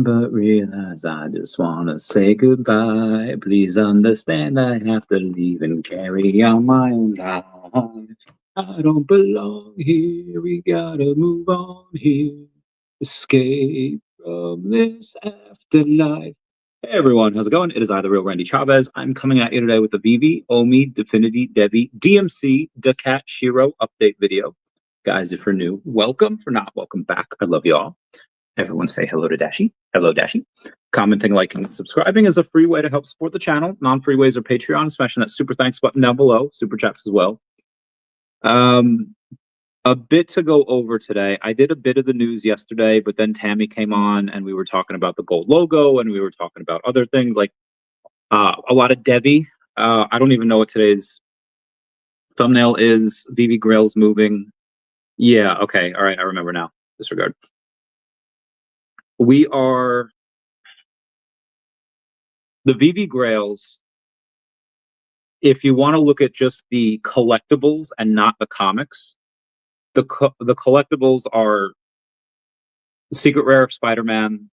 can but realize I just wanna say goodbye. Please understand I have to leave and carry on my own life. I don't belong here, we gotta move on here. Escape from this afterlife. Hey everyone, how's it going? It is I, the real Randy Chavez. I'm coming at you today with the VeVe, OMI, Definity, Devi, DMC, daCAT, SHIRO update video. Guys, if you're new, welcome. For not, welcome back. I love y'all. Everyone say hello to Dashi. Hello, Dashi. Commenting, liking, and subscribing is a free way to help support the channel. Non-free ways are Patreon, smashing that super thanks button down below. Super chats as well. A bit to go over today. I did a bit of the news yesterday, but then Tammy came on and we were talking about the gold logo and we were talking about other things like a lot of Devi. I don't even know what today's thumbnail is. VeVe Grails moving. Yeah, okay. All right, I remember now. Disregard. We are the VeVe Grails. If you want to look at just the collectibles and not the comics, the collectibles are Secret Rare Spider-Man,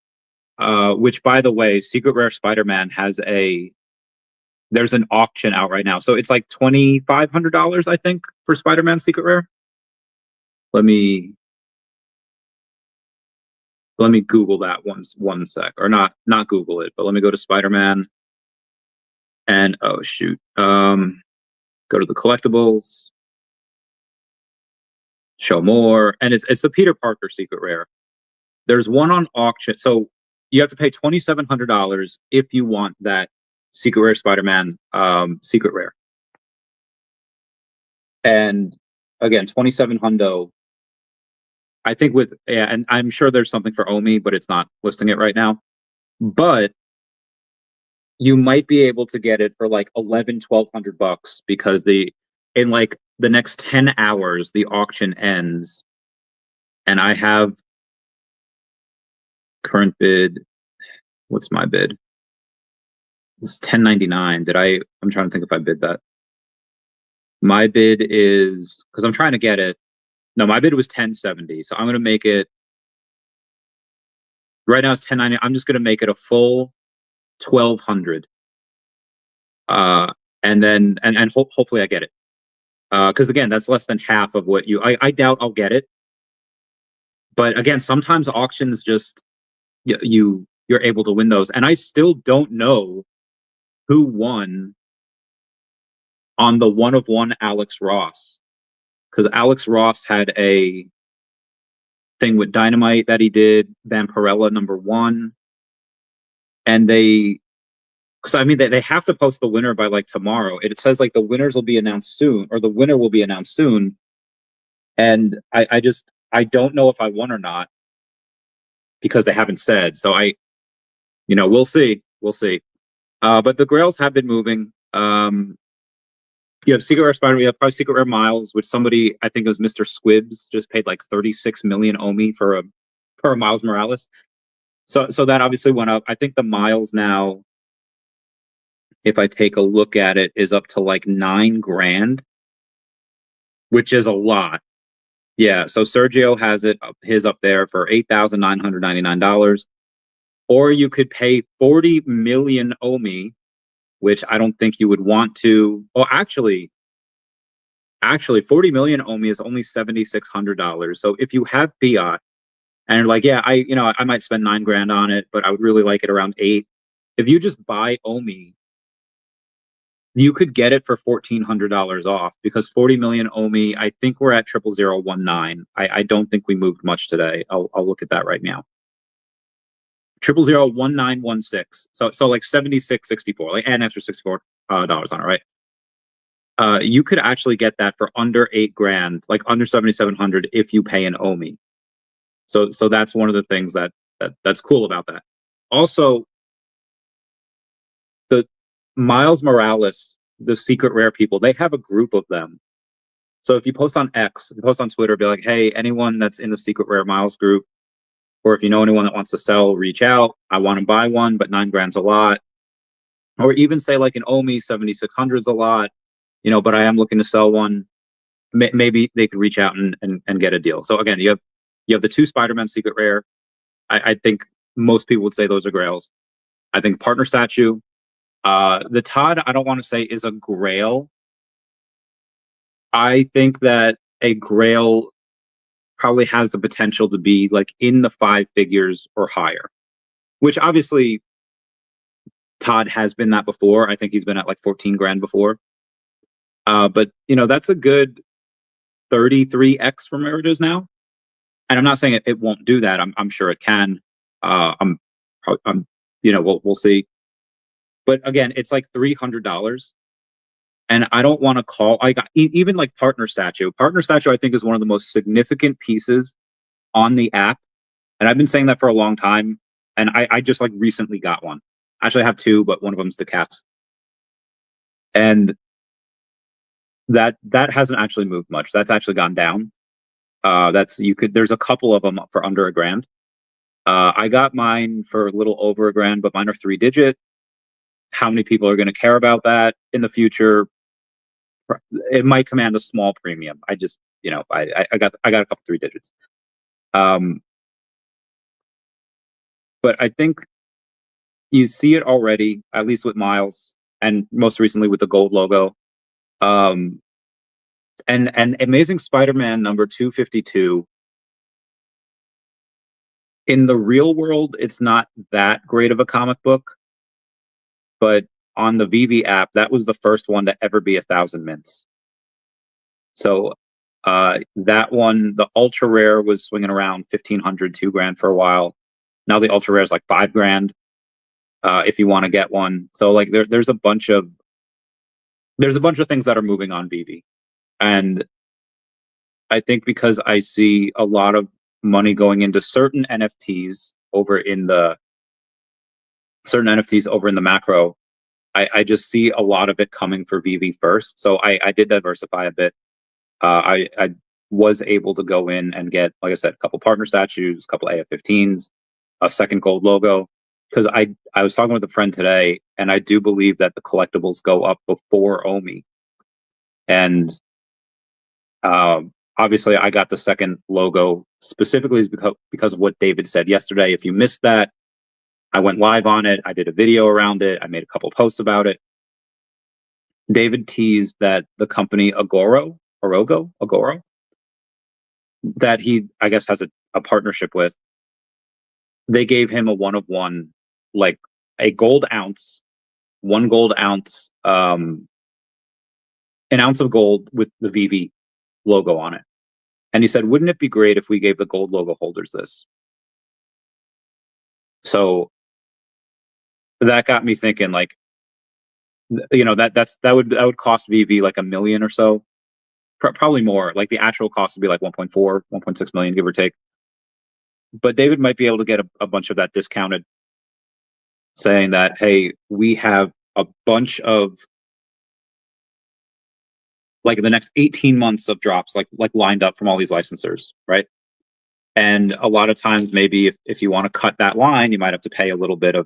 which, by the way, Secret Rare Spider-Man has there's an auction out right now. So it's like $2,500, I think, for Spider-Man Secret Rare. Let me Google that one sec, or not Google it, but let me go to Spider-Man and oh shoot, go to the collectibles, show more, and it's the Peter Parker Secret Rare. There's one on auction, so you have to pay $2,700 if you want that Secret Rare Spider-Man Secret Rare, and again, 2,700. I think with, yeah, and I'm sure there's something for OMI, but it's not listing it right now. But you might be able to get it for like $1,100-1,200 because in like the next 10 hours the auction ends, and I have current bid. What's my bid? It's $10.99. I'm trying to think if I bid that. My bid is, because I'm trying to get it. No, my bid was $10.70, so I'm going to make it, right now it's $10.90. I'm just going to make it a full $1,200. And then, hopefully I get it. Because again, that's less than half of what I doubt I'll get it. But again, sometimes auctions just, you're able to win those. And I still don't know who won on the 1-of-1 Alex Ross. Because Alex Ross had a thing with Dynamite that he did, Vampirella #1, and because I mean they have to post the winner by like tomorrow. It says like the winners will be announced soon, or the winner will be announced soon, and I don't know if I won or not because they haven't said. So we'll see, but the Grails have been moving. You have Secret Rare Spider-Man, you have probably Secret Rare Miles, which somebody, I think it was Mr. Squibs, just paid like 36 million OMI for a Miles Morales. So that obviously went up. I think the Miles now, if I take a look at it, is up to like $9,000, which is a lot. Yeah, so Sergio has his up there for $8,999. Or you could pay 40 million OMI, which I don't think you would want to. Oh, actually 40 million OMI is only $7,600. So if you have fiat and you're like, yeah, I might spend $9,000 on it, but I would really like it around 8. If you just buy OMI, you could get it for $1,400 off, because 40 million OMI, I think we're at 00019. I don't think we moved much today. I'll look at that right now. 0001916. So like 76.64, like an extra $64 on it, right? You could actually get that for under $8,000, like under 7,700, if you pay an OMI. So that's one of the things that's cool about that. Also, the Miles Morales, the Secret Rare people, they have a group of them. So if you post on X, if you post on Twitter, be like, hey, anyone that's in the Secret Rare Miles group, or if you know anyone that wants to sell, reach out. I want to buy one, but $9,000's a lot. Or even say like an OMI, 7,600 is a lot, but I am looking to sell one. Maybe they could reach out and get a deal. So again, you have the 2 Spider-Man Secret Rare. I think most people would say those are grails. I think partner statue. The Todd, I don't want to say is a grail. I think that a grail probably has the potential to be like in the 5 figures or higher, which obviously Todd has been that before. I think he's been at like 14 grand before. But that's a good 33x from where it is now. And I'm not saying it won't do that. I'm sure it can. We'll see. But again, it's like $300. And I don't want to call, even like partner statue. Partner statue, I think, is one of the most significant pieces on the app. And I've been saying that for a long time. And I just like recently got one. Actually, I have 2, but one of them's daCAT. And that hasn't actually moved much. That's actually gone down. There's a couple of them for under $1,000. I got mine for a little over $1,000, but mine are 3-digit. How many people are going to care about that in the future? It might command a small premium. I just, I got a couple 3 digits. But I think you see it already, at least with Miles, and most recently with the gold logo. And Amazing Spider-Man number 252. In the real world, it's not that great of a comic book, but on the VeVe app, that was the first one to ever be 1,000 mints. So that one, the ultra rare, was swinging around 1,500, $2,000 for a while. Now the ultra rare is like $5,000 if you want to get one. So like there's a bunch of things that are moving on VeVe, and I think because I see a lot of money going into certain NFTs over in the macro, I just see a lot of it coming for VeVe first. So I did diversify a bit. I was able to go in and get, like I said, a couple partner statues, a couple AF-15s, a second gold logo. Because I was talking with a friend today, and I do believe that the collectibles go up before OMI. And obviously, I got the second logo specifically because of what David said yesterday. If you missed that, I went live on it. I did a video around it. I made a couple posts about it. David teased that the company Agoro, that he, I guess, has a partnership with, they gave him a 1-of-1, like a gold ounce, 1 gold ounce, an ounce of gold with the VeVe logo on it. And he said, wouldn't it be great if we gave the gold logo holders this? So that got me thinking, like, that would cost VeVe like $1 million or so, probably more. Like the actual cost would be like 1.4, 1.6 million, give or take. But David might be able to get a bunch of that discounted, saying that, hey, we have a bunch of, like, the next 18 months of drops, like lined up from all these licensors, right? And a lot of times, maybe if you want to cut that line, you might have to pay a little bit.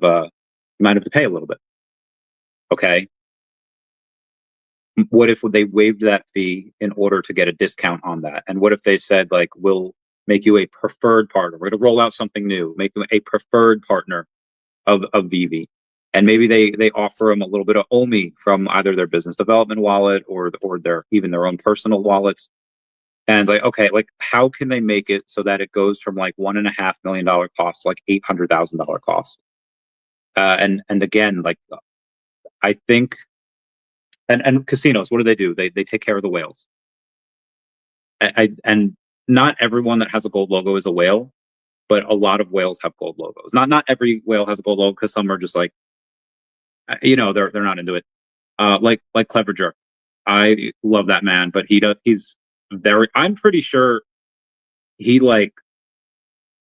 Okay. What if they waived that fee in order to get a discount on that? And what if they said, like, we'll make you a preferred partner. We're going to roll out something new, make them a preferred partner of VeVe. And maybe they offer them a little bit of OMI from either their business development wallet or their own personal wallets. And it's like, okay, like, how can they make it so that it goes from like $1.5 million cost to like $800,000 cost? And again, like, I think, and casinos, what do? They take care of the whales. And not everyone that has a gold logo is a whale, but a lot of whales have gold logos. Not every whale has a gold logo, because some are just like, they're not into it. Like Clever Jerk. I love that man, but he's very, I'm pretty sure he like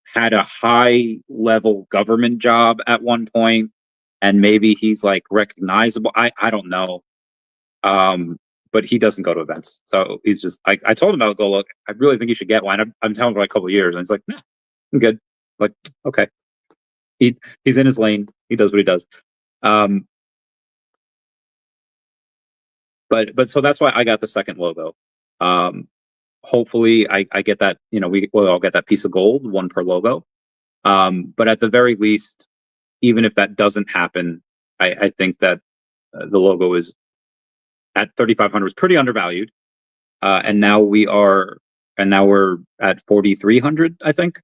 had a high level government job at one point, and maybe he's like recognizable. I don't know. But he doesn't go to events. So he's just, I told him, I'll go look, I really think you should get one. I'm telling him for like a couple of years, and he's like, nah, I'm good. Like, okay. He's in his lane. He does what he does. But so that's why I got the second logo. Hopefully I get that, we'll all get that piece of gold, 1 per logo. But at the very least, even if that doesn't happen, I think that the logo is at 3,500 is pretty undervalued. And now we're at 4,300, I think.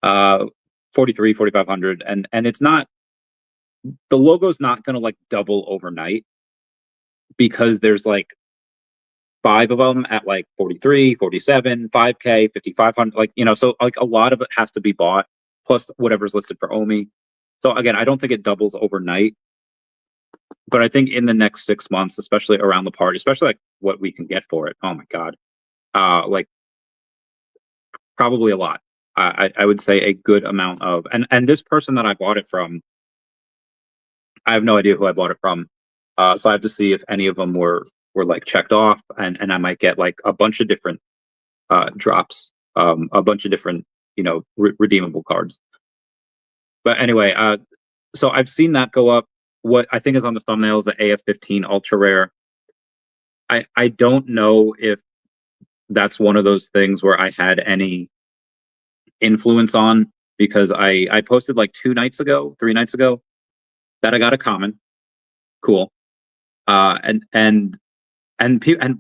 4,500. And it's not, the logo's not going to like double overnight, because there's like 5 of them at like 43, 47, 5K, 5,500, like, so like a lot of it has to be bought, plus whatever's listed for OMI. So again, I don't think it doubles overnight, but I think in the next 6 months, especially around the party, especially like what we can get for it. Oh my God. Like probably a lot. I would say a good amount of, and this person that I bought it from, I have no idea who I bought it from. So I have to see if any of them were like checked off, and I might get like a bunch of different drops, a bunch of different, redeemable cards. But anyway, so I've seen that go up. What I think is on the thumbnail is the AF15 ultra rare. I don't know if that's one of those things where I had any influence on, because I posted like 3 nights ago that I got a common. Cool. And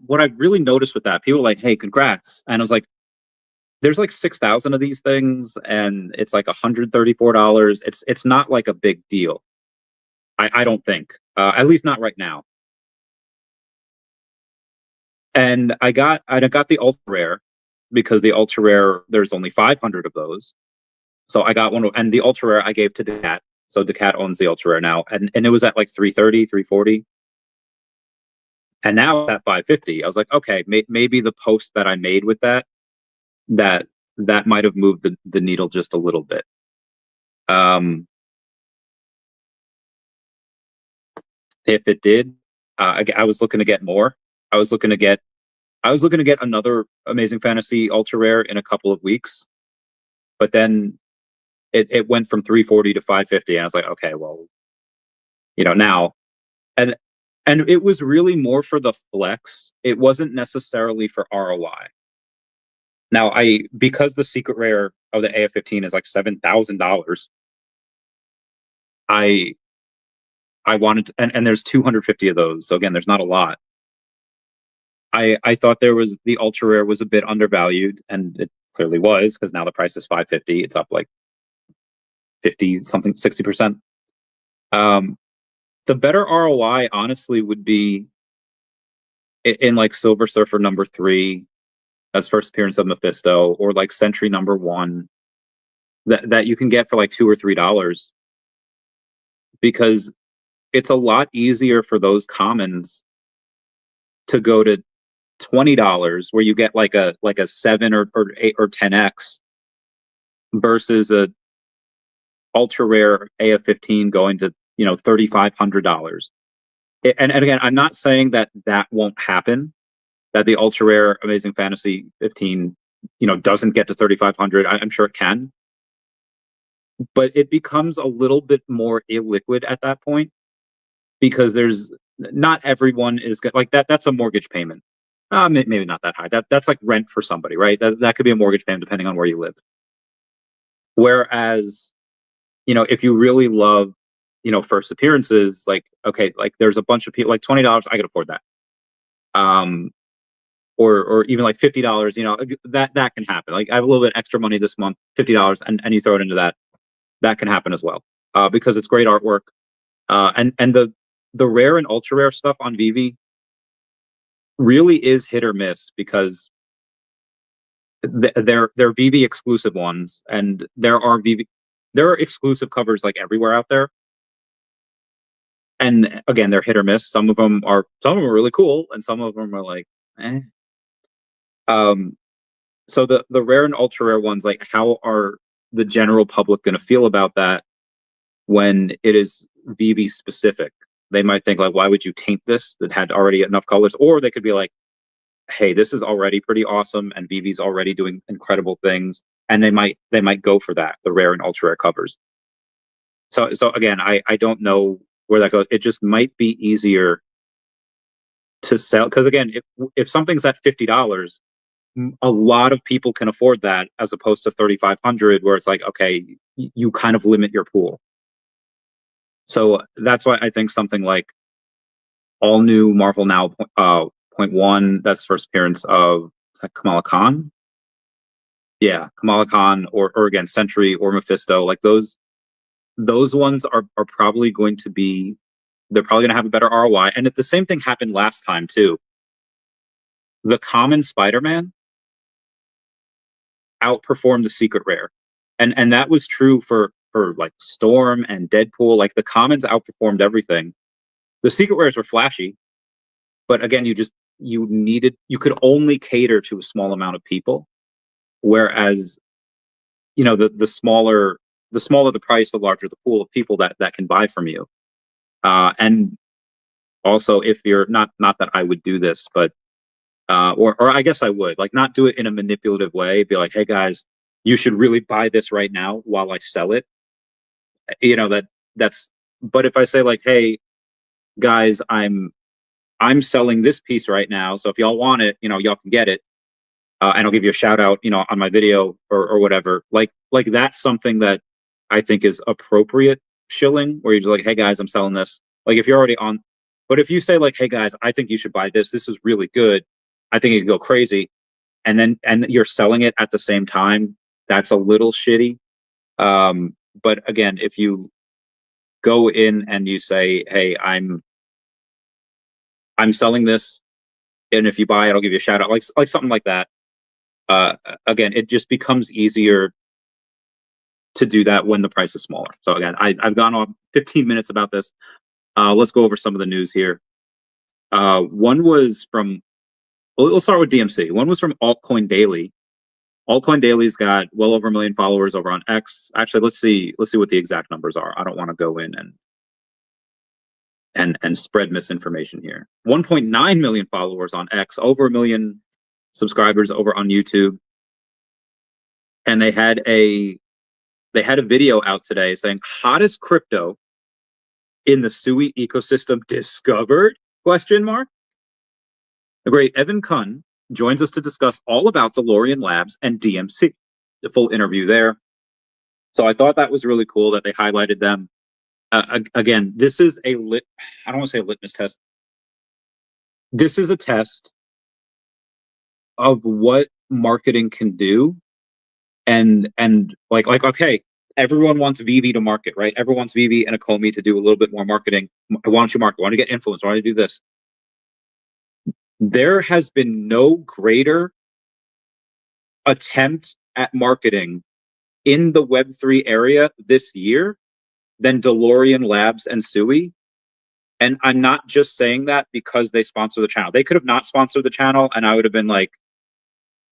what I really noticed with that, people were like, "Hey, congrats!" And I was like, "There's like 6,000 of these things, and it's like $134. It's not like a big deal. I don't think, at least not right now." And I got the ultra rare, because the ultra rare, there's only 500 of those. So I got one, and the ultra rare I gave to daCAT. So daCAT owns the ultra rare now, and it was at like 330, 340. And now it's at 550. I was like, okay, maybe the post that I made with that might have moved the needle just a little bit. If it did, I was looking to get more. I was looking to get another Amazing Fantasy ultra rare in a couple of weeks, but then it went from 340 to 550, and I was like, okay, well, now, and it was really more for the flex. It wasn't necessarily for ROI. Now, because the secret rare of the AF15 is like $7,000, I wanted to, and there's 250 of those. So again, there's not a lot. I thought the ultra rare was a bit undervalued, and it clearly was, because now the price is 550. It's up like 50 something, 60%. The better ROI honestly would be in like Silver Surfer number 3, that's first appearance of Mephisto, or like Sentry number 1, that you can get for like $2 or $3, because it's a lot easier for those commons to go to $20, where you get like a 7 or 8 or 10x, versus a ultra rare AF15 going to $3,500. And again, I'm not saying that won't happen, that the ultra rare Amazing Fantasy 15 doesn't get to 3,500. I'm sure it can, but it becomes a little bit more illiquid at that point, because there's not everyone is like that. That's a mortgage payment. Maybe not that high. That's like rent for somebody, right? That could be a mortgage payment depending on where you live. Whereas, if you really love, first appearances, like, okay, like there's a bunch of people, like $20, I could afford that. Or even like $50, that can happen. Like, I have a little bit extra money this month, $50, and you throw it into that can happen as well, because it's great artwork. And the rare and ultra rare stuff on VeVe really is hit or miss, because they're VeVe exclusive ones, and there are exclusive covers like everywhere out there. And again, they're hit or miss. Some of them are really cool, and some of them are like, eh. So the rare and ultra rare ones, like, how are the general public going to feel about that when it is VeVe specific? They might think like, why would you taint this that had already enough colors? Or they could be like, hey, this is already pretty awesome, and VeVe's already doing incredible things, and they might go for that, the rare and ultra rare covers. So again, I don't know where that goes. It just might be easier to sell, because again, if something's at $50, a lot of people can afford that, as opposed to 3,500, where it's like, okay, you kind of limit your pool. So that's why I think something like all new Marvel Now .1, that's first appearance of Kamala Khan. Yeah, Kamala Khan, or again Sentry or Mephisto, like those ones are probably going to be, they're probably going to have a better ROI. And if the same thing happened last time too, the common Spider-Man outperformed the secret rare, and that was true for like Storm and Deadpool. Like the commons outperformed everything. The secret rares were flashy, but again, you could only cater to a small amount of people, whereas the smaller the price, the larger the pool of people that can buy from you. And also, if you're not that I would do this, but or I guess I would, like, not do it in a manipulative way. Be like, hey guys, you should really buy this right now while I sell it. That's. But if I say like, hey guys, I'm selling this piece right now, so if y'all want it, y'all can get it, and I'll give you a shout out, on my video or whatever. Like that's something that I think is appropriate shilling, where you're just like, hey guys, I'm selling this. Like if you're already on, but if you say like, hey guys, I think you should buy this. This is really good. I think it could go crazy, and you're selling it at the same time. That's a little shitty. But again, if you go in and you say, hey, I'm selling this, and if you buy it, I'll give you a shout out, like something like that. Again, it just becomes easier to do that when the price is smaller. So again, I've gone on 15 minutes about this. Let's go over some of the news here. One was from, we'll start with DMC. One was from Altcoin Daily. Altcoin Daily's got well over 1 million followers over on X. Actually, let's see what the exact numbers are. I don't want to go in and spread misinformation here. 1.9 million followers on X, over 1 million subscribers over on YouTube. And they had a video out today saying hottest crypto in the SUI ecosystem discovered? ? The great Evan Kun joins us to discuss all about DeLorean Labs and DMC. The full interview there. So I thought that was really cool that they highlighted them. Again, this is I don't want to say a litmus test. This is a test of what marketing can do. And like okay, everyone wants VeVe to market, right? Everyone wants VeVe and OMI to do a little bit more marketing. Why don't you market? Why don't you get influence? Why don't you do this? There has been no greater attempt at marketing in the Web3 area this year than DeLorean Labs and SUI. And I'm not just saying that because they sponsor the channel. They could have not sponsored the channel, and I would have been like,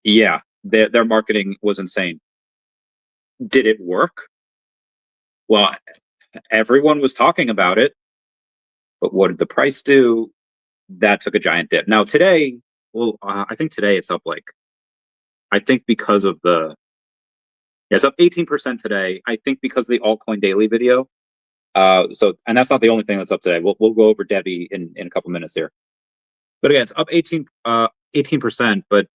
yeah, their marketing was insane. Did it work? Well, everyone was talking about it, but what did the price do? That took a giant dip. Now today, I think today it's up I think because of it's up 18% today. I think because of the Altcoin Daily video. And that's not the only thing that's up today. We'll go over Devi in a couple minutes here. But again, it's up 18%. But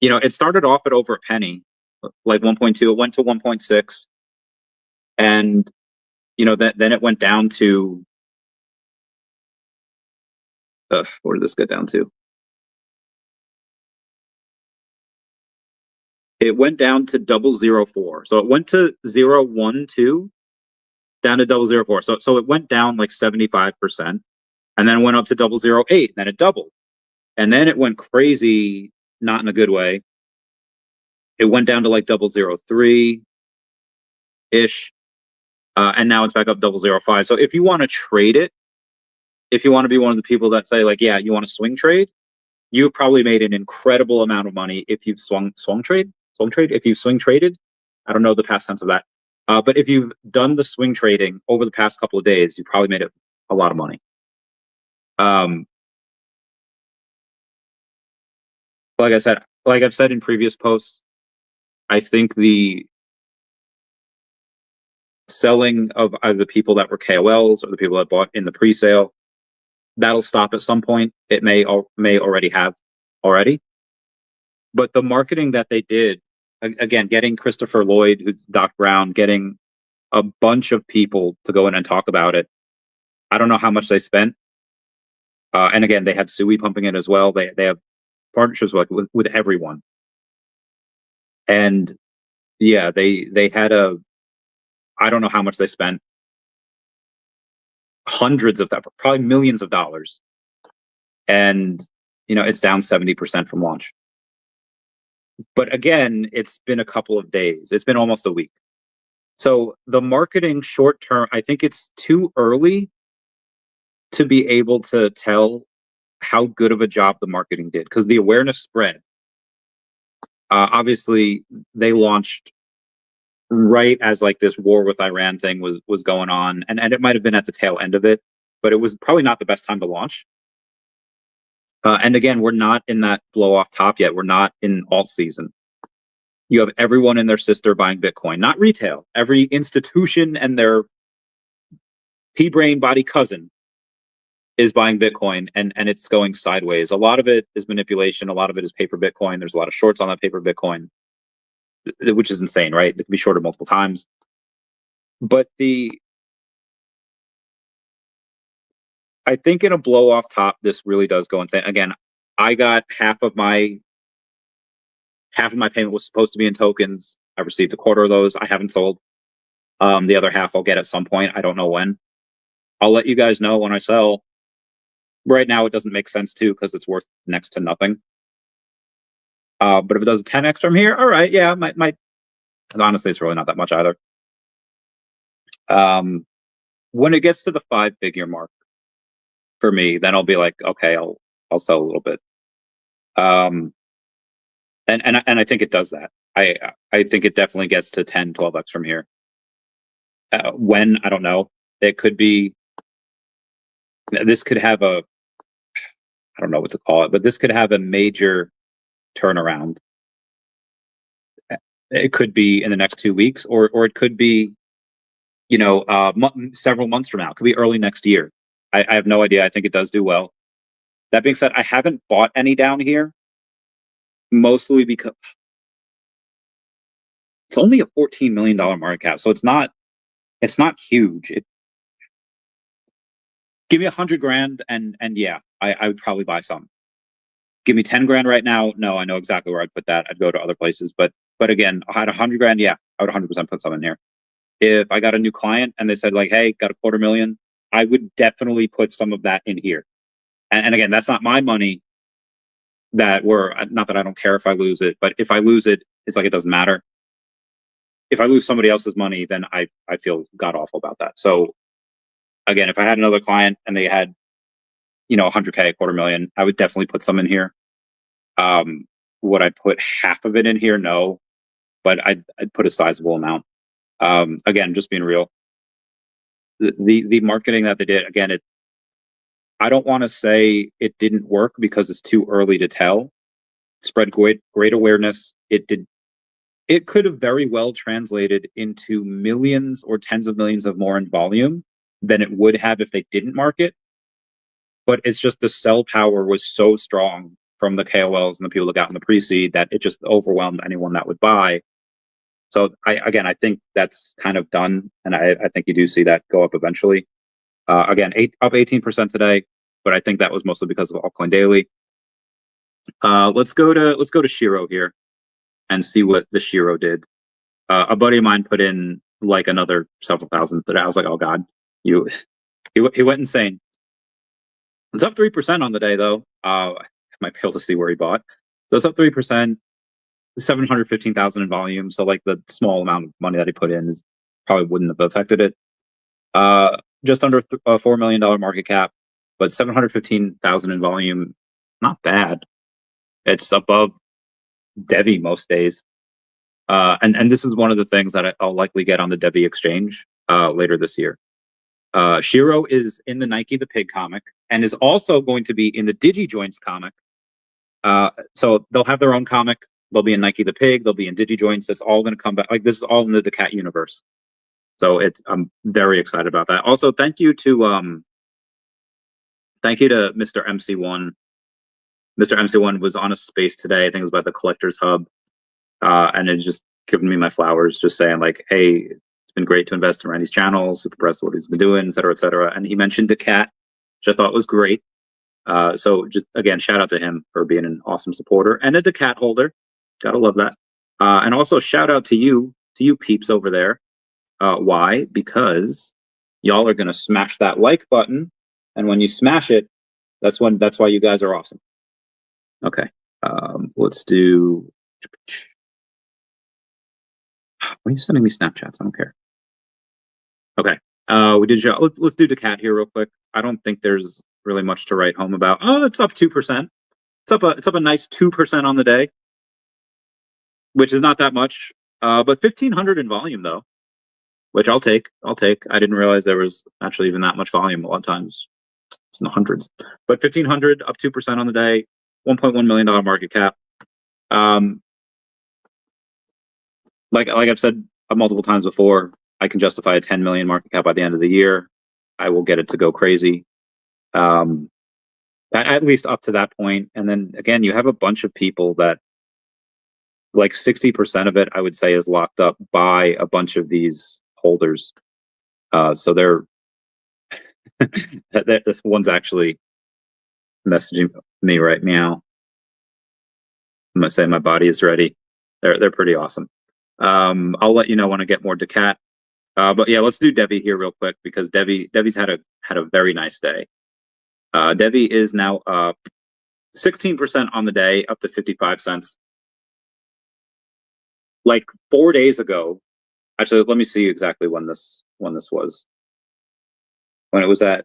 it started off at over a penny, like 1.2. It went to 1.6, and then it went down to. Where did this get down to? It went down to 0.004. So it went to 0.12 down to 0.004. So it went down like 75%, and then it went up to 0.008. And then it doubled, and then it went crazy, not in a good way. It went down to like 0.003 ish, and now it's back up 0.005. So if you want to trade it, if you want to be one of the people that say like, yeah, you want to swing trade, you've probably made an incredible amount of money if you've swung trade. If you've swing traded, I don't know the past tense of that, but if you've done the swing trading over the past couple of days, you probably made a lot of money. Like I've said in previous posts, I think the selling of either the people that were KOLs or the people that bought in the pre-sale, that'll stop at some point. It may already have already. But the marketing that they did, again, getting Christopher Lloyd, who's Doc Brown, getting a bunch of people to go in and talk about it. I don't know how much they spent. And again, they had Sui pumping it as well. They have partnerships with everyone. And yeah, they had I don't know how much they spent. Hundreds of that, probably millions of dollars. And it's down 70% from launch. But again, it's been a couple of days. It's been almost a week. So the marketing short term, I think it's too early to be able to tell how good of a job the marketing did, because the awareness spread. Obviously, they launched right as like this war with Iran thing was going on, and it might have been at the tail end of it, but it was probably not the best time to launch. And again, we're not in that blow off top yet. We're not in alt season. You have everyone and their sister buying Bitcoin, not retail. Every institution and their pea-brain body cousin is buying Bitcoin, and it's going sideways. A lot of it is manipulation. A lot of it is paper Bitcoin. There's a lot of shorts on that paper Bitcoin, which is insane, right? It can be shorted multiple times. But I think in a blow off top, this really does go insane. Again, I got half of my payment was supposed to be in tokens. I received a quarter of those. I haven't sold. The other half I'll get at some point. I don't know when. I'll let you guys know when I sell. Right now, it doesn't make sense to, because it's worth next to nothing. But if it does 10x from here, all right, yeah, might. Honestly, it's really not that much either. When it gets to the 5-figure mark, for me, then I'll be like, okay, I'll sell a little bit. And I think it does that. I think it definitely gets to 10, 12x from here. When, I don't know. It could be. This could have I don't know what to call it, but this could have a major turnaround. It could be in the next 2 weeks, or it could be, several months from now. It could be early next year. I have no idea. I think it does do well. That being said, I haven't bought any down here, mostly because it's only a $14 million market cap, so it's not huge. Give me 100 grand, and yeah, I would probably buy some. Give me 10 grand right now. No, I know exactly where I'd put that. I'd go to other places, but again, I had 100 grand. Yeah, I would 100% put some in here. If I got a new client and they said like, hey, got $250,000, I would definitely put some of that in here. And again, that's not my money. Not that I don't care if I lose it, but if I lose it, it's like it doesn't matter. If I lose somebody else's money, then I feel god awful about that. So again, if I had another client and they had, 100K, $250,000, I would definitely put some in here. Would I put half of it in here? No, but I'd put a sizable amount. Again, just being real. The marketing that they did, again, I don't want to say it didn't work because it's too early to tell. Spread great awareness. It could have very well translated into millions or tens of millions of more in volume than it would have if they didn't market. But it's just the sell power was so strong from the KOLs and the people that got in the pre-seed that it just overwhelmed anyone that would buy. So I think that's kind of done, and I think you do see that go up eventually. Again, up 18% today, but I think that was mostly because of Altcoin Daily. Let's go to SHIRO here and see what the SHIRO did. A buddy of mine put in like another several thousand today. I was like, oh god, he went insane. It's up 3% on the day though. I might be able to see where he bought. So it's up 3%. 715,000 in volume. So like the small amount of money that he put in probably wouldn't have affected it. Just under a $4 million market cap, but 715,000 in volume, not bad. It's above Devi most days. And this is one of the things that I'll likely get on the Devi exchange later this year. SHIRO is in the Nike the Pig comic and is also going to be in the DigiJoints comic. So they'll have their own comic. They'll be in Nike the Pig. They'll be in DigiJoints. It's all going to come back. Like this is all in the daCAT universe. So I'm very excited about that. Also, thank you to Mr. MC1 Mr. MC1 was on a space today. I think it was about the Collectors Hub, and it just given me my flowers, just saying like, hey, it's been great to invest in Randy's channel. Super impressed with what he's been doing, et cetera, et cetera. And he mentioned daCAT, which I thought was great. So just again, shout out to him for being an awesome supporter and a daCAT holder. Gotta love that. And also shout out to you peeps over there. Why? Because y'all are gonna smash that like button, and when you smash it, that's why you guys are awesome. Okay, let's do. Why are you sending me Snapchats? I don't care. Okay, we did show. Let's do daCAT here real quick. I don't think there's really much to write home about. Oh, it's up 2%. It's up a nice 2% on the day, which is not that much. But 1,500 in volume though, which I'll take. I didn't realize there was actually even that much volume. A lot of times it's in the hundreds. But 1,500 up 2% on the day, $1.1 million market cap. Like I've said multiple times before, I can justify a 10 million market cap by the end of the year. I will get it to go crazy. At least up to that point. And then again, you have a bunch of people that like 60% of it, I would say, is locked up by a bunch of these holders. So they're this one's actually messaging me right now. I'm gonna say my body is ready. They're pretty awesome. I'll let you know when I get more daCAT. But yeah, let's do Devi here real quick because Devi's had a very nice day. Devi is now up 16% on the day, up to 55 cents. Like 4 days ago, actually, let me see exactly when this was. When it was at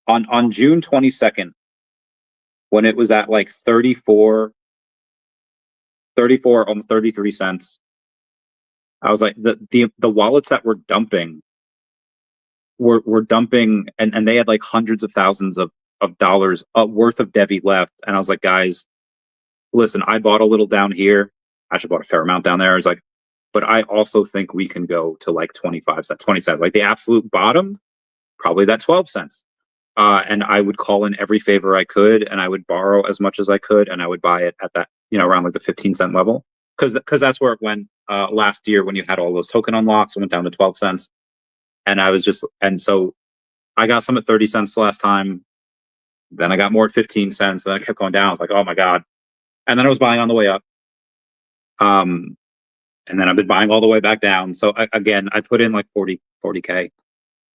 on June 22nd, when it was at like 34, almost 33 cents. I was like, the wallets that were dumping were dumping, and they had like hundreds of thousands of dollars worth of Devi left. And I was like, guys, listen, I bought a little down here. I actually bought a fair amount down there. I was like, but I also think we can go to like 25 cents, 20 cents, like the absolute bottom, probably that 12 cents. And I would call in every favor I could, and I would borrow as much as I could, and I would buy it at that, around like the 15 cent level. Because that's where it went last year when you had all those token unlocks. It went down to 12 cents. And so I got some at 30 cents last time. Then I got more at 15 cents. Then I kept going down. I was like, oh my God. And then I was buying on the way up. And then I've been buying all the way back down. So again, I put in like 40K.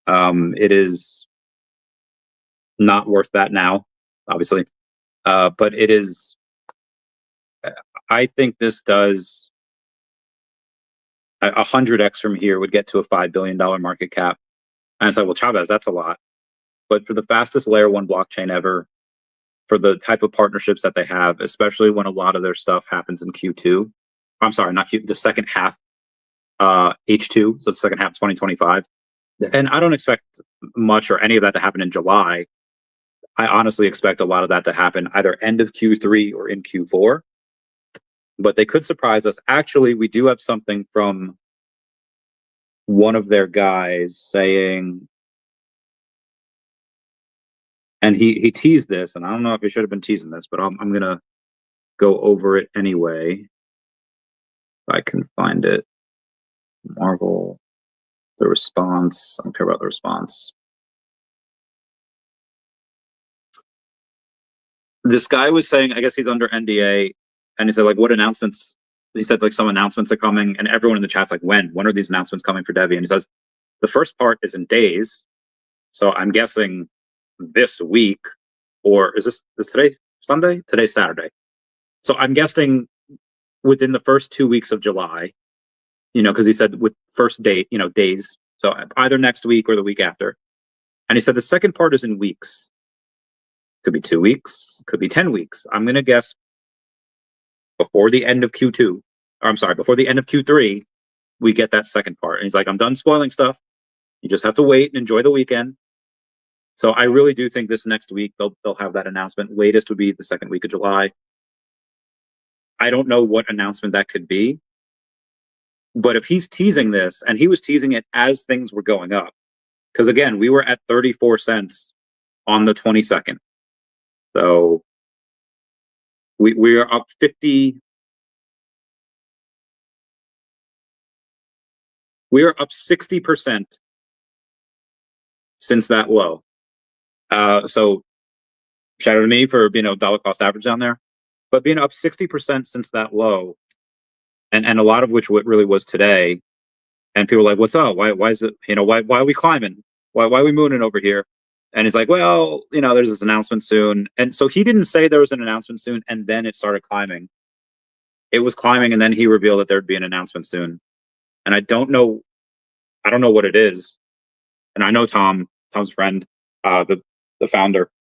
It is not worth that now, obviously. But it is, I think this does 100x from here would get to a $5 billion market cap. And it's like, well, Chavez, that's a lot. But for the fastest layer one blockchain ever, for the type of partnerships that they have, especially when a lot of their stuff happens in Q2, I'm sorry, not Q, the second half, H2, so the second half of 2025. And I don't expect much or any of that to happen in July. I honestly expect a lot of that to happen either end of Q3 or in Q4. But they could surprise us. Actually, we do have something from one of their guys saying, and he teased this, and I don't know if he should have been teasing this, but I'm gonna go over it anyway. If I can find it. Marvel, the response. I don't care about the response. This guy was saying, I guess he's under NDA, and he said, like, what announcements? He said, like, some announcements are coming, and everyone in the chat's like, when are these announcements coming for Devi? And he says, the first part is in days. So I'm guessing this week, or is today Sunday? Today's Saturday. So I'm guessing within the first 2 weeks of July, because he said with first date, days. So either next week or the week after. And he said the second part is in weeks. Could be 2 weeks, could be 10 weeks. I'm going to guess before the end of Q2, or I'm sorry, before the end of Q3, we get that second part. And he's like, I'm done spoiling stuff. You just have to wait and enjoy the weekend. So I really do think this next week they'll have that announcement. Latest would be the second week of July. I don't know what announcement that could be. But if he's teasing this, and he was teasing it as things were going up, because again, we were at 34 cents on the 22nd. So we are up 50. We are up 60% since that low. So shout out to me for being a dollar cost average down there, but being up 60% since that low, and a lot of which what really was today. And people are like, "What's up? Why is it? Why are we climbing? Why are we mooning over here?" And he's like, "Well, there's this announcement soon." And so he didn't say there was an announcement soon, and then it started climbing. It was climbing, and then he revealed that there'd be an announcement soon. And I don't know what it is. And I know Tom's friend, the founder.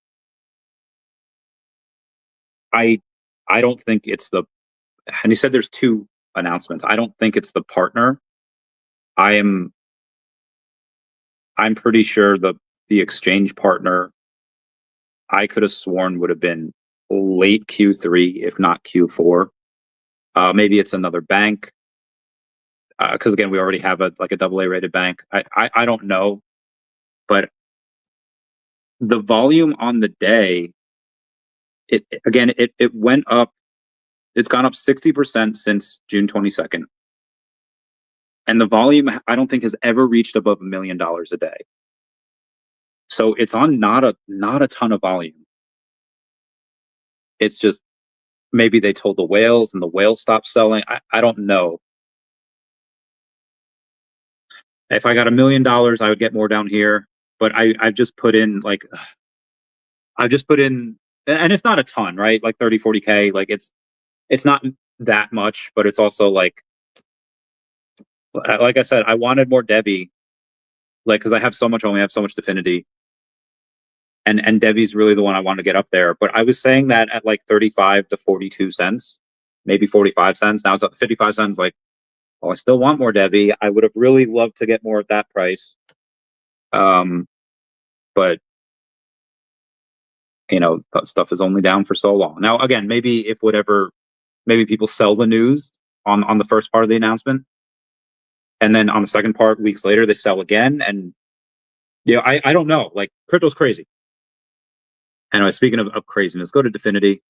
I don't think it's the. And he said there's two announcements. I don't think it's the partner. I'm pretty sure the exchange partner, I could have sworn would have been late Q3, if not Q4. Maybe it's another bank. Because again, we already have a AA rated bank. I don't know, but the volume on the day, it went up. It's gone up 60% since June 22nd. And the volume, I don't think, has ever reached above $1 million a day. So it's on not a ton of volume. It's just maybe they told the whales and the whales stopped selling. I don't know. If I got $1 million, I would get more down here. But I've just put in and it's not a ton, right? Like 30, 40K. Like it's not that much, but it's also like I said, I wanted more Devi, because I have so much OMI, I have so much Definity. And Devi's really the one I want to get up there. But I was saying that at like 35 to 42 cents, maybe 45 cents. Now it's up to 55 cents. Like, well, I still want more Devi. I would have really loved to get more at that price. But that stuff is only down for so long. Now, again, maybe maybe people sell the news on the first part of the announcement, and then on the second part, weeks later, they sell again. And I don't know. Like, crypto's crazy. Anyway, speaking of craziness, go to Definity.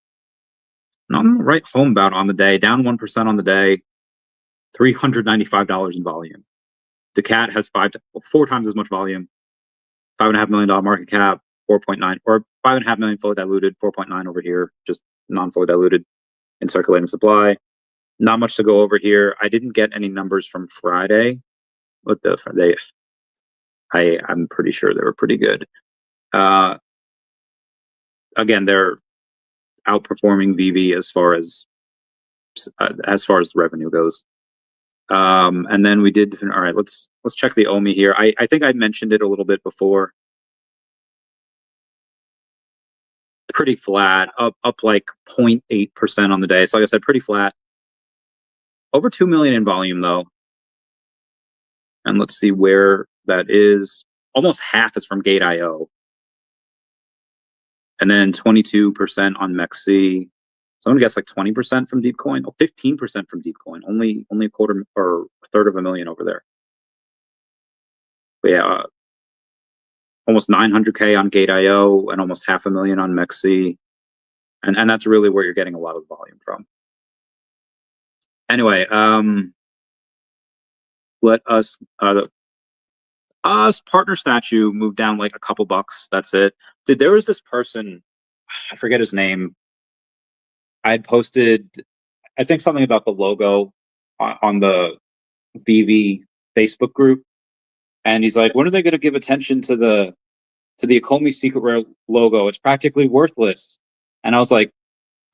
And I'm right home about on the day, down 1% on the day, $395 in volume. daCAT has 4 times as much volume, $5.5 million market cap, 4.9 or 5.5 million fully diluted, 4.9 over here, just non-fully diluted in circulating supply. Not much to go over here. I didn't get any numbers from Friday, but I'm pretty sure they were pretty good. Again, they're outperforming VeVe as far as revenue goes. And then we did. All right, let's check the OMI here. I think I mentioned it a little bit before. Pretty flat, up like 0.8% on the day. So like I said, pretty flat. Over 2 million in volume though. And let's see where that is. Almost half is from Gate.io. And then 22% on MEXC. So I'm gonna guess like 20% from DeepCoin. Oh, 15% from DeepCoin. Only a quarter or a third of a million over there. But yeah, almost 900K on Gate.io and almost 500,000 on MEXC. And that's really where you're getting a lot of the volume from. Anyway, let us partner statue moved down like a couple bucks. That's it. There was this person, I forget his name. I had posted, I think, something about the logo on the VeVe Facebook group, and he's like, "When are they going to give attention to the Akomi Secret Rare logo? It's practically worthless." And I was like,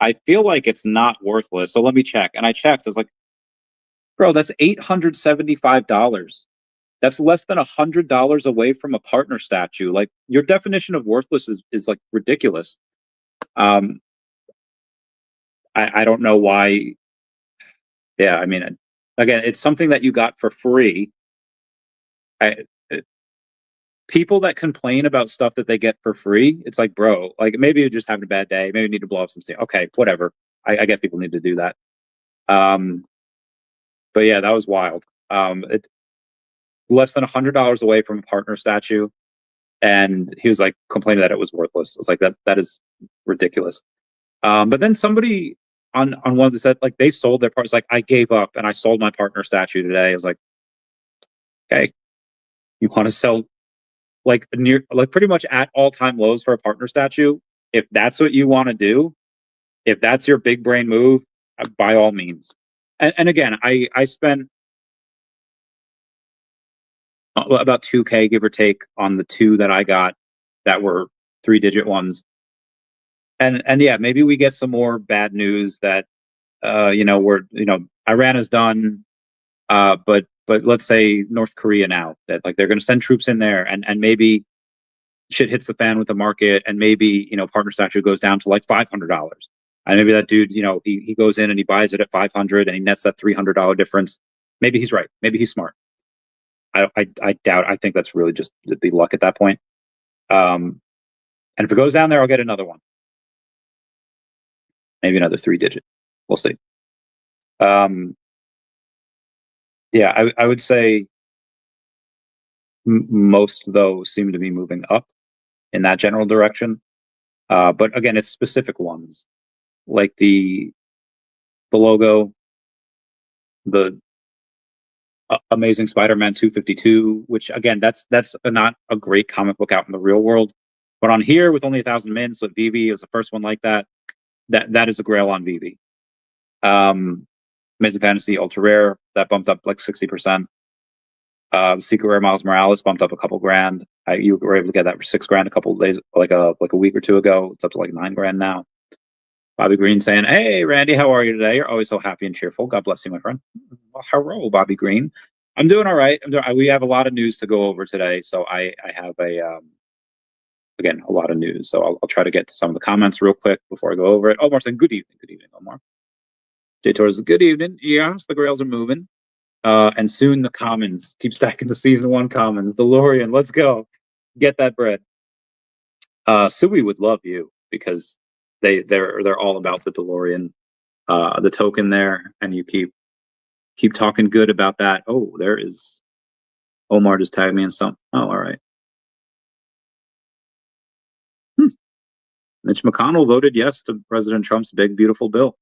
I feel like it's not worthless, so let me check. And I checked. I was like, bro, that's $875. That's less than $100 away from a partner statue. Like, your definition of worthless is like ridiculous. I don't know why. Yeah, I mean, again, it's something that you got for free. People that complain about stuff that they get for free, it's like, bro, like maybe you're just having a bad day. Maybe you need to blow up some steam. Okay, whatever. I get people need to do that. But yeah, that was wild. Less than $100 away from a partner statue, and he was like complaining that it was worthless. It's like that is ridiculous. But then somebody on one of the set, like they sold their parts. Like I gave up and I sold my partner statue today. I was like, okay, you want to sell like near, like pretty much at all-time lows for a partner statue? If that's what you want to do, if that's your big brain move, by all means. And again, I spent about 2K give or take on the two that I got that were 3-digit ones. And yeah, maybe we get some more bad news that Iran is done, but let's say North Korea now, that like they're going to send troops in there, and maybe shit hits the fan with the market, and maybe partner statue goes down to like $500, and maybe that dude he goes in and he buys it at 500 and he nets that $300 difference. Maybe he's right. Maybe he's smart. I doubt. I think that's really just the luck at that point. And if it goes down there, I'll get another one. Maybe another 3-digit. We'll see. Yeah, I would say most though seem to be moving up in that general direction. But again, it's specific ones like the logo, the Amazing Spider-Man 252, which again, that's not a great comic book out in the real world, but on here with only 1,000 mints, so VeVe is the first one like that. That is a grail on VeVe. Amazing Fantasy Ultra Rare, that bumped up like 60%. The Secret Rare Miles Morales bumped up a couple grand. You were able to get that for $6 a couple of days, like a week or two ago. It's up to like $9 now. Bobby Green saying, "Hey Randy, how are you today? You're always so happy and cheerful. God bless you, my friend." Well, hello, Bobby Green. I'm doing all right. We have a lot of news to go over today, so I have again a lot of news. So I'll try to get to some of the comments real quick before I go over it. Omar saying, "Good evening, Omar." J Torres, "Good evening. Yes, the Grails are moving, and soon the commons. Keep stacking the season 1 commons. DeLorean, let's go, get that bread." Sui would love you because they're all about the DeLorean, the token there, and you keep talking good about that. Oh, there is Omar just tagged me in some. Oh, all right. Mitch McConnell voted yes to President Trump's big beautiful bill.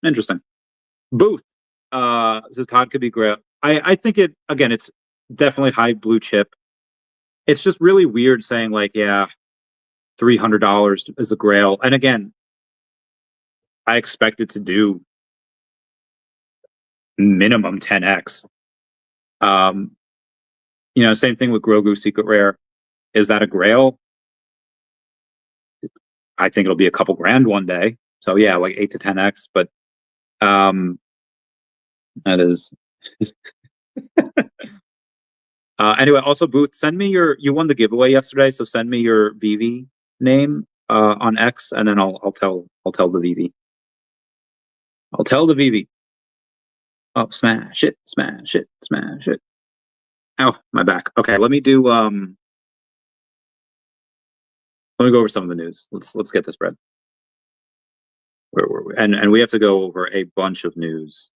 Interesting. Booth says Todd could be great. I think it again. It's definitely high blue chip. It's just really weird saying like, yeah, $300 is a grail. And again, I expect it to do minimum 10x. Same thing with Grogu Secret Rare. Is that a grail? I think it'll be a couple grand one day. So yeah, like 8 to 10x. But that is. Anyway, also Booth, send me you won the giveaway yesterday, so send me your VeVe name on X, and then I'll tell the VeVe. I'll tell the VeVe. Oh, smash it, smash it, smash it. Oh, my back. Okay, let me do let me go over some of the news. Let's get this bread. Where were we? And we have to go over a bunch of news.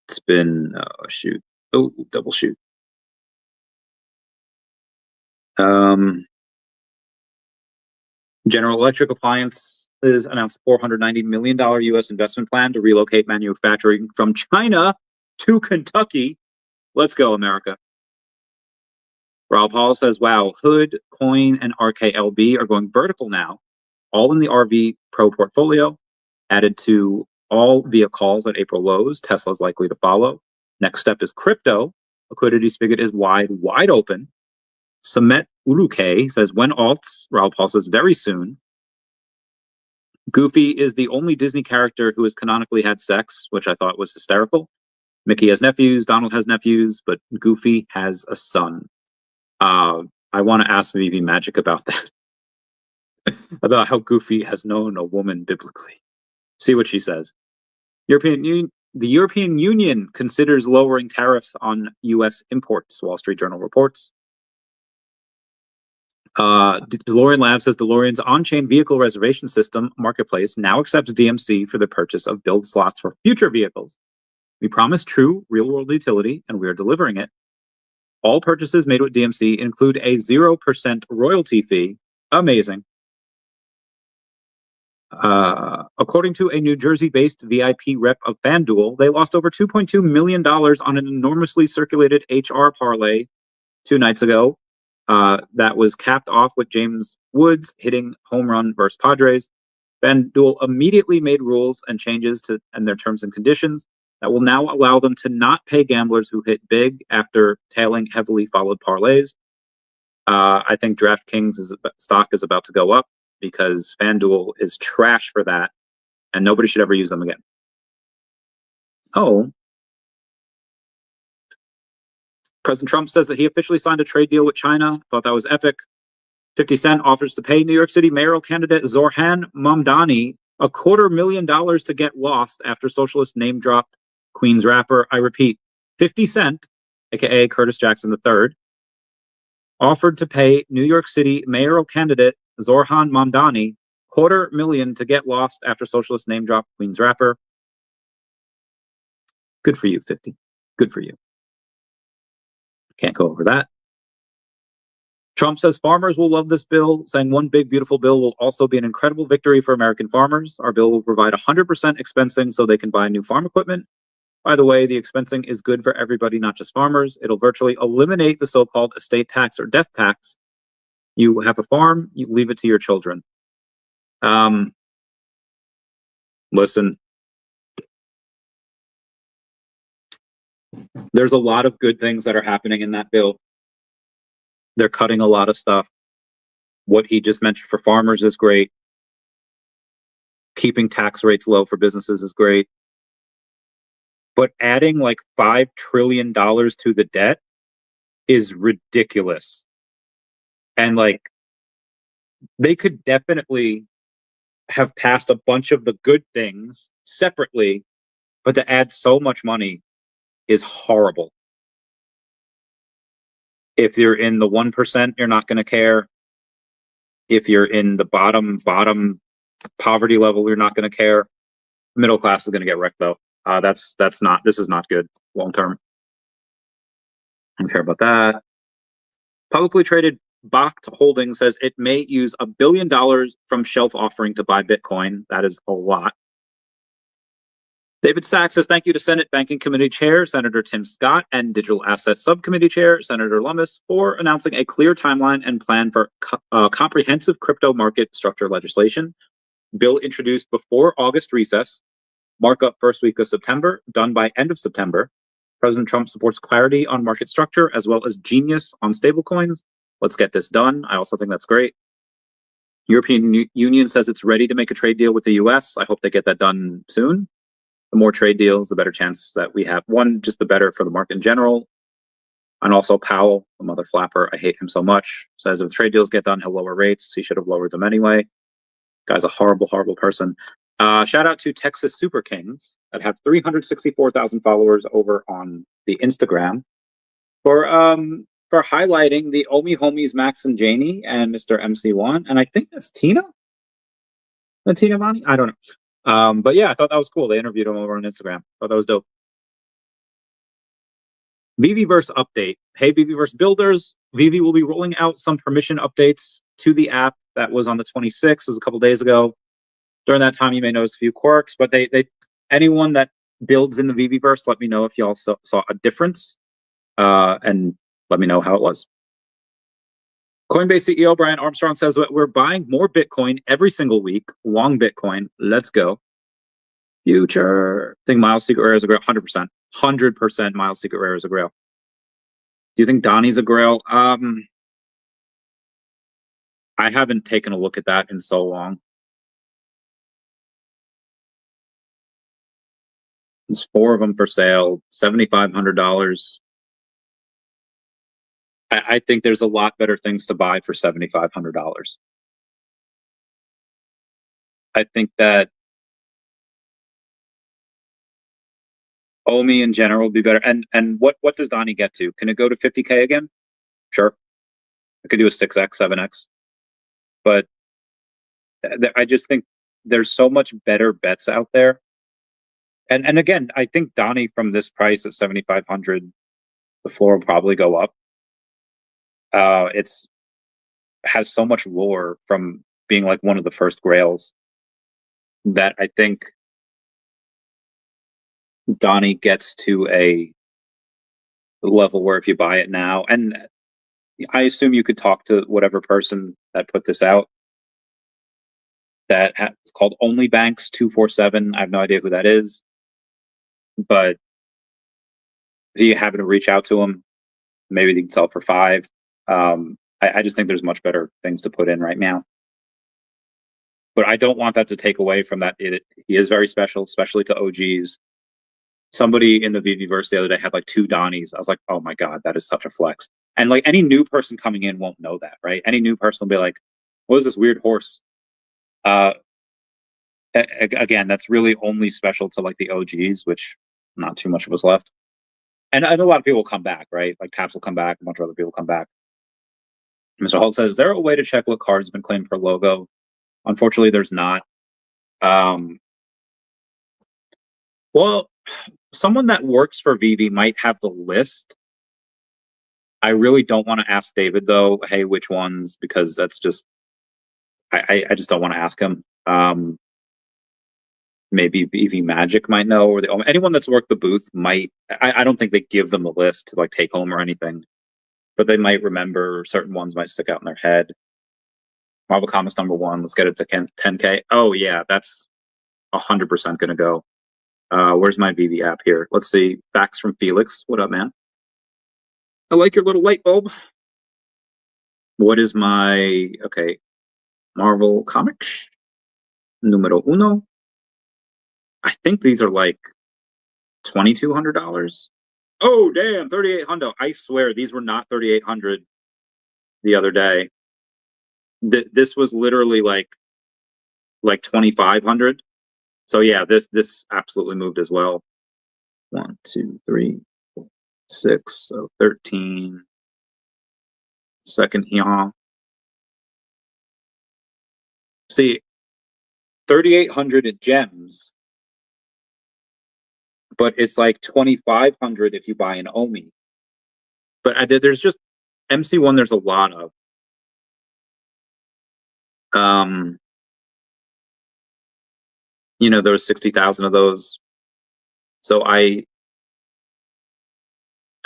It's been shoot. Oh, double shoot. General Electric Appliances announced a $490 million U.S. investment plan to relocate manufacturing from China to Kentucky. Let's go, America. Raul Paul says, wow, Hood, Coin, and RKLB are going vertical now, all in the RV Pro portfolio, added to all via calls at April lows. Tesla's likely to follow. Next step is crypto. Liquidity spigot is wide open. Samet Uluke says, when alts? Raul Paul says, very soon. Goofy is the only Disney character who has canonically had sex, which I thought was hysterical. Mickey has nephews, Donald has nephews, but Goofy has a son. I want to ask VeVe Magic about that. About how Goofy has known a woman biblically. See what she says. The European Union considers lowering tariffs on U.S. imports, Wall Street Journal reports. DeLorean Labs says DeLorean's on-chain vehicle reservation system marketplace now accepts DMC for the purchase of build slots for future vehicles. We promise true real-world utility, and we are delivering it. All purchases made with DMC include a 0% royalty fee. Amazing. According to a New Jersey-based VIP rep of FanDuel, they lost over $2.2 million on an enormously circulated HR parlay 2 nights ago. That was capped off with James Woods hitting home run versus Padres. FanDuel immediately made rules and changes to and their terms and conditions that will now allow them to not pay gamblers who hit big after tailing heavily followed parlays. I think DraftKings stock is about to go up because FanDuel is trash for that, and nobody should ever use them again. Oh. President Trump says that he officially signed a trade deal with China. Thought that was epic. 50 Cent offers to pay New York City mayoral candidate Zohran Mamdani $250,000 to get lost after socialist name dropped Queens rapper. I repeat, 50 Cent, aka Curtis Jackson III, offered to pay New York City mayoral candidate Zohran Mamdani $250,000 to get lost after socialist name dropped Queens rapper. Good for you, 50. Good for you. Can't go over that. Trump says farmers will love this bill, saying one big beautiful bill will also be an incredible victory for American farmers. Our bill will provide 100% expensing so they can buy new farm equipment. By the way, the expensing is good for everybody, not just farmers. It'll virtually eliminate the so-called estate tax or death tax. You have a farm, you leave it to your children. Listen, there's a lot of good things that are happening in that bill. They're cutting a lot of stuff. What he just mentioned for farmers is great. Keeping tax rates low for businesses is great. But adding like $5 trillion to the debt is ridiculous. And like, they could definitely have passed a bunch of the good things separately, but to add so much money is horrible. If you're in the 1%, you're not going to care. If you're in the bottom poverty level, you're not going to care. Middle class is going to get wrecked though. This is not good long term. I don't care about that. Publicly traded Bakkt Holdings says it may use $1 billion from shelf offering to buy Bitcoin. That is a lot. David Sachs says thank you to Senate Banking Committee Chair Senator Tim Scott and Digital Assets Subcommittee Chair Senator Lummis for announcing a clear timeline and plan for comprehensive crypto market structure legislation. Bill introduced before August recess. Markup first week of September, done by end of September. President Trump supports clarity on market structure as well as genius on stablecoins. Let's get this done. I also think that's great. European Union says it's ready to make a trade deal with the US. I hope they get that done soon. The more trade deals, the better chance that we have. One, just the better for the market in general. And also Powell, the mother flapper, I hate him so much, says if trade deals get done, he'll lower rates. He should have lowered them anyway. Guy's a horrible, horrible person. Shout out to Texas Super Kings that have 364,000 followers over on the Instagram for highlighting the Omi homies Max and Janie and Mr. MC1. And I think that's Tina? Tina Mani? I don't know. But yeah, I thought that was cool. They interviewed him over on Instagram. Thought that was dope. VeVeverse update. Hey, VeVeverse builders. VeVe will be rolling out some permission updates to the app. That was on the 26th. It was a couple days ago. During that time, you may notice a few quirks, but anyone that builds in the VeVeverse, let me know if you also saw a difference, and let me know how it was. Coinbase CEO Brian Armstrong says that we're buying more Bitcoin every single week. Long Bitcoin. Let's go. Future. I think Miles Secret Rare is a grail. 100%. 100% Miles Secret Rare is a grail. Do you think Donnie's a grail? I haven't taken a look at that in so long. There's 4 of them for sale. $7,500. I think there's a lot better things to buy for $7,500. I think that OMI in general would be better. And what does Donnie get to? Can it go to 50K again? Sure. I could do a 6X, 7X. But I just think there's so much better bets out there. And again, I think Donnie from this price at 7,500, the floor will probably go up. Has so much lore from being like one of the first grails. that I think Donnie gets to a level where if you buy it now, and I assume you could talk to whatever person that put this out. It's called Only Banks 247. I have no idea who that is, but if you happen to reach out to them, maybe they can sell it for $5. I just think there's much better things to put in right now. But I don't want that to take away from that. He is very special, especially to OGs. Somebody in the VeVe-verse the other day had like 2 Donnies. I was like, oh my God, that is such a flex. And like any new person coming in won't know that, right? Any new person will be like, what is this weird horse? Again, that's really only special to like the OGs, which not too much of us left. And a lot of people will come back, right? Like Taps will come back, a bunch of other people come back. Mr. Hulk says, is there a way to check what card has been claimed per logo? Unfortunately, there's not. Well, someone that works for VeVe might have the list. I really don't want to ask David though, hey, which ones, because that's just, I just don't want to ask him. Maybe VeVe Magic might know, or anyone that's worked the booth might. I don't think they give them a list to like take home or anything, but they might remember. Certain ones might stick out in their head. Marvel Comics #1. Let's get it to 10K. Oh yeah, that's 100% gonna go. Where's my VeVe app here? Let's see. Facts from Felix. What up, man? I like your little light bulb. What is my Marvel Comics numero uno? I think these are like $2,200. Oh damn, 3,800. I swear these were not 3,800 the other day. This was literally like 2,500. So yeah, this absolutely moved as well. 1, 2, 3, 4, 6, so 13. Second here. See, 3,800 at gems, but it's like 2,500 if you buy an OMI. But there's just MC1. There's a lot of. There was 60,000 of those. So I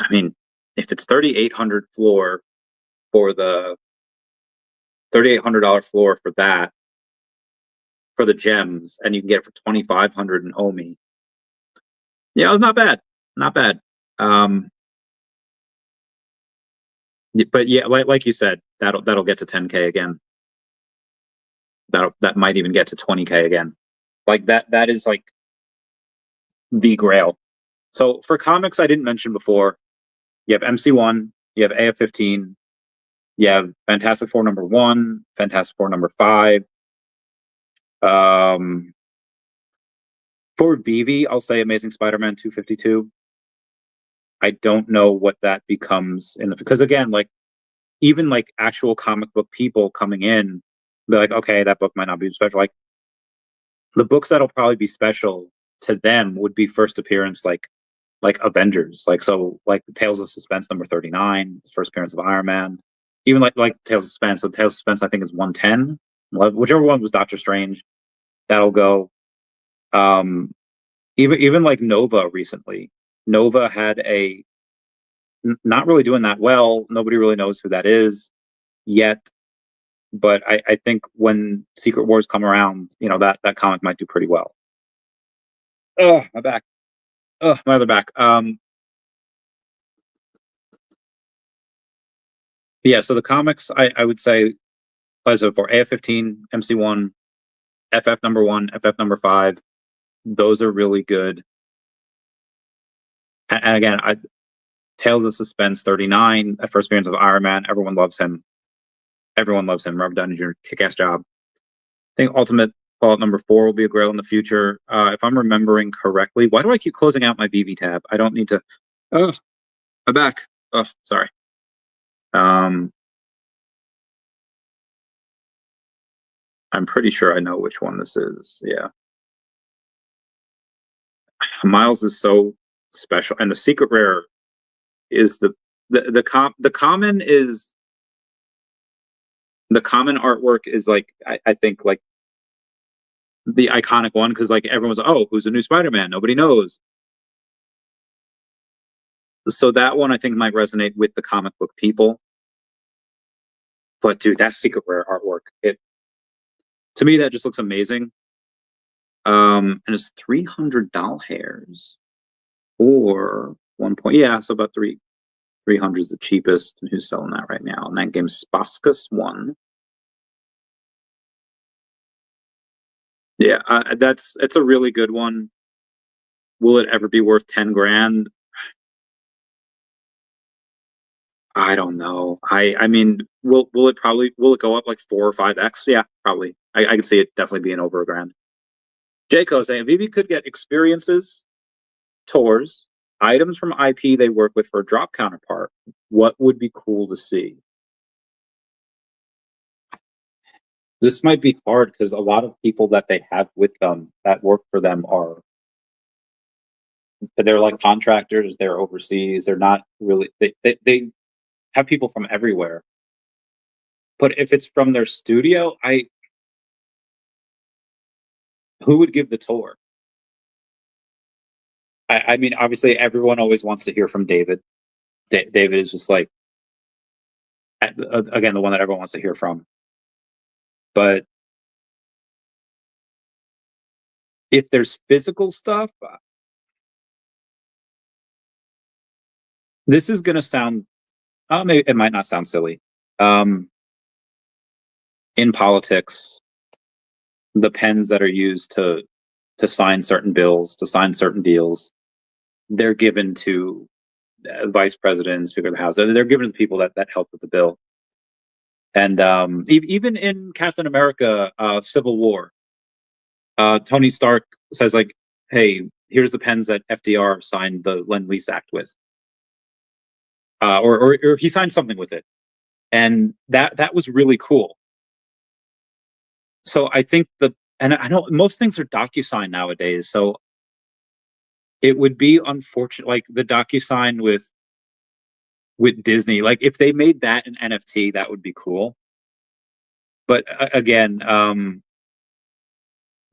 mean, if it's 3,800 floor for the $3,800 floor for that, for the gems, and you can get it for 2,500 in OMI. Yeah, it was not bad. Not bad. But yeah, like you said, that'll get to 10K again. That might even get to 20K again. Like that is like the grail. So for comics, I didn't mention before, you have MC1, you have AF15, you have Fantastic Four #1, Fantastic Four #5. For VeVe, I'll say Amazing Spider-Man 252. I don't know what that becomes because again, like even like actual comic book people coming in, they're like, okay, that book might not be special. Like the books that'll probably be special to them would be first appearance, like Avengers, like Tales of Suspense #39, first appearance of Iron Man, even like Tales of Suspense. So Tales of Suspense, I think, is 110. Whichever one was Doctor Strange, that'll go. Even like Nova recently. Nova had not really doing that well. Nobody really knows who that is yet. But I think when Secret Wars come around, that comic might do pretty well. Oh, my back. Oh, my other back. Yeah, so the comics, I would say, for AF15, MC1, FF #1, FF #5, those are really good. And again, Tales of Suspense 39, at first appearance of Iron Man, everyone loves him. Everyone loves him. Robert Downey Jr., kick-ass job. I think Ultimate Fallout #4 will be a grail in the future. If I'm remembering correctly, why do I keep closing out my VeVe tab? I don't need to. Oh, I'm back. Oh, sorry. I'm pretty sure I know which one this is. Yeah. Miles is so special, and the secret rare is the common is the common artwork is like I think like the iconic one, because like everyone's like, oh, who's the new Spider-Man? Nobody knows. So that one I think might resonate with the comic book people. But dude, that secret rare artwork, it to me that just looks amazing. And it's 300 doll hairs, or 1 point. Yeah, so about 300 is the cheapest. And who's selling that right now? And that game Spaskus 1. Yeah, it's a really good one. Will it ever be worth 10 grand? I don't know. I mean, will it go up like 4 or 5x? Yeah, probably. I can see it definitely being over a grand. Jayco saying VeVe could get experiences, tours, items from IP they work with for a drop counterpart. What would be cool to see? This might be hard because a lot of people that they have with them that work for them they're like contractors, they're overseas, they're not really they have people from everywhere. But if it's from their studio, who would give the tour? I mean, obviously, everyone always wants to hear from David. David is just like, again, the one that everyone wants to hear from. But if there's physical stuff, this is going to sound, maybe it might not sound silly. In politics, the pens that are used to sign certain bills, to sign certain deals, they're given to vice president, speaker of the house. They're given to the people that help with the bill. And even in Captain America: Civil War, Tony Stark says like, "Hey, here's the pens that FDR signed the Lend-Lease Act with," or he signed something with it, and that was really cool. So I think and I know most things are DocuSign nowadays, so it would be unfortunate, like the DocuSign with Disney. Like if they made that an NFT, that would be cool. But again,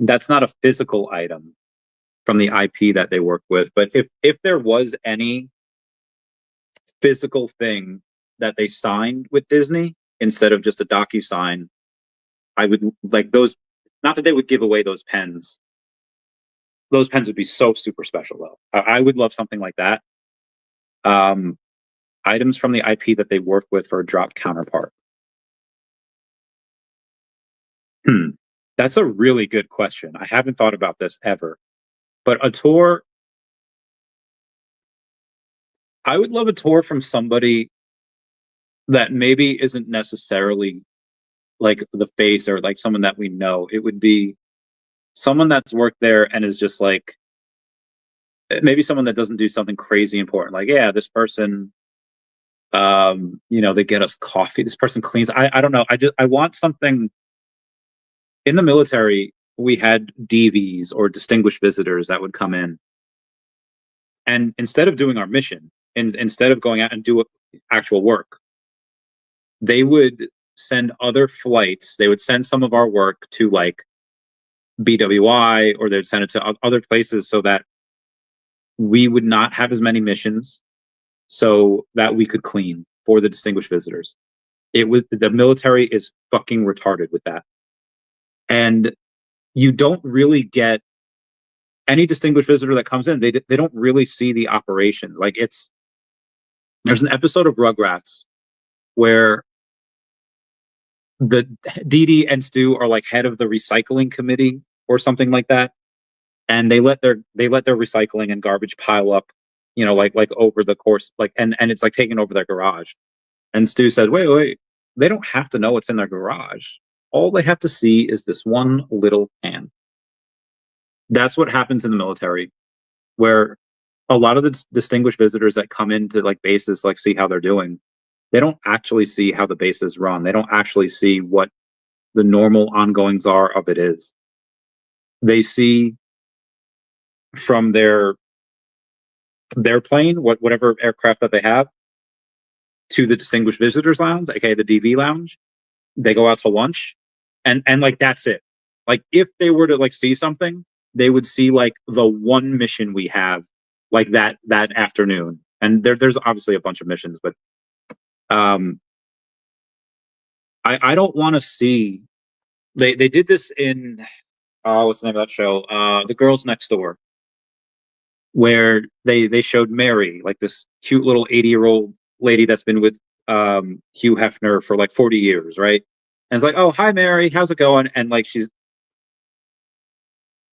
that's not a physical item from the IP that they work with. But if there was any physical thing that they signed with Disney instead of just a DocuSign, I would like those. Not that they would give away those pens. Those pens would be so super special, though. I would love something like that. Items from the IP that they work with for a drop counterpart. That's a really good question. I haven't thought about this ever. But a tour, I would love a tour from somebody that maybe isn't necessarily like the face or like someone that we know. It would be someone that's worked there and is just like, maybe someone that doesn't do something crazy important. Like, yeah, this person, they get us coffee. This person cleans. I don't know. I want something. In the military, we had DVs or distinguished visitors that would come in. And instead of doing our mission, instead of going out and do actual work, they would send other flights. They would send some of our work to like BWI, or they'd send it to other places so that we would not have as many missions, so that we could clean for the distinguished visitors. The military is fucking retarded with that. And you don't really get any distinguished visitor that comes in. They don't really see the operations. Like there's an episode of Rugrats where the Dee and Stu are like head of the recycling committee or something like that, and they let their recycling and garbage pile up, like over the course, like and it's like taking over their garage. And Stu said, wait, they don't have to know what's in their garage. All they have to see is this one little can. That's what happens in the military, where a lot of the distinguished visitors that come into like bases, like see how they're doing, they don't actually see how the bases run. They don't actually see what the normal ongoings are of it is. They see from their plane, whatever aircraft that they have, to the distinguished visitors lounge, aka the DV lounge. They go out to lunch, and like that's it. Like if they were to like see something, they would see like the one mission we have like that afternoon. And there's obviously a bunch of missions, but I don't want to see they did this in what's the name of that show? The Girls Next Door, where they showed Mary, like this cute little 80-year-old lady that's been with Hugh Hefner for like 40 years, right? And it's like, oh, hi Mary, how's it going? And like she's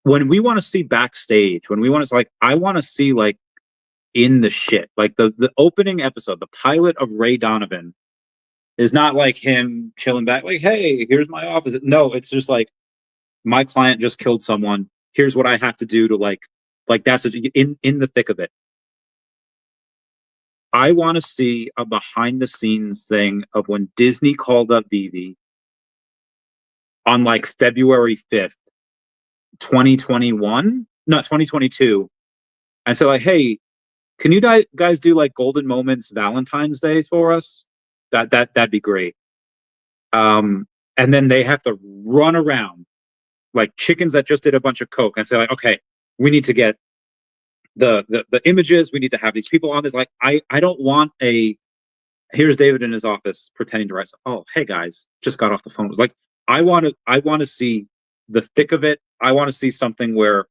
when we want to see backstage, when we want to like I want to see like in the shit. Like the opening episode, the pilot of Ray Donovan is not like him chilling back, like, hey, here's my office. No, it's just like my client just killed someone. Here's what I have to do to like that's in the thick of it. I want to see a behind the scenes thing of when Disney called up VeVe on like February 5th, 2021, not 2022. And so like, hey, can you guys do like Golden Moments Valentine's Days for us? That'd be great. And then they have to run around like chickens that just did a bunch of coke and say like, okay, we need to get the images. We need to have these people on this. Like, I don't want here's David in his office pretending to write. Oh, hey guys, just got off the phone. It was like, I want to see the thick of it. I want to see something where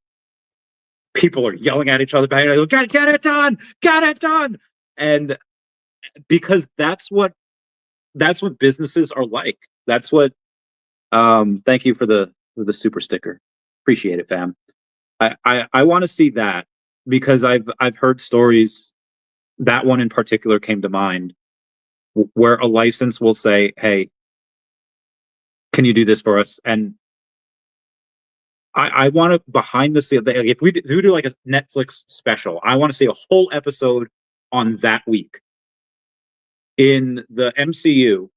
people are yelling at each other back. Like, get it done, get it done. And because that's what businesses are like. That's what, thank you for the super sticker. Appreciate it, fam. I want to see that because I've heard stories. That one in particular came to mind where a license will say, hey, can you do this for us? And I want to behind the scenes. Like if we do like a Netflix special, I want to see a whole episode on that week. In the MCU,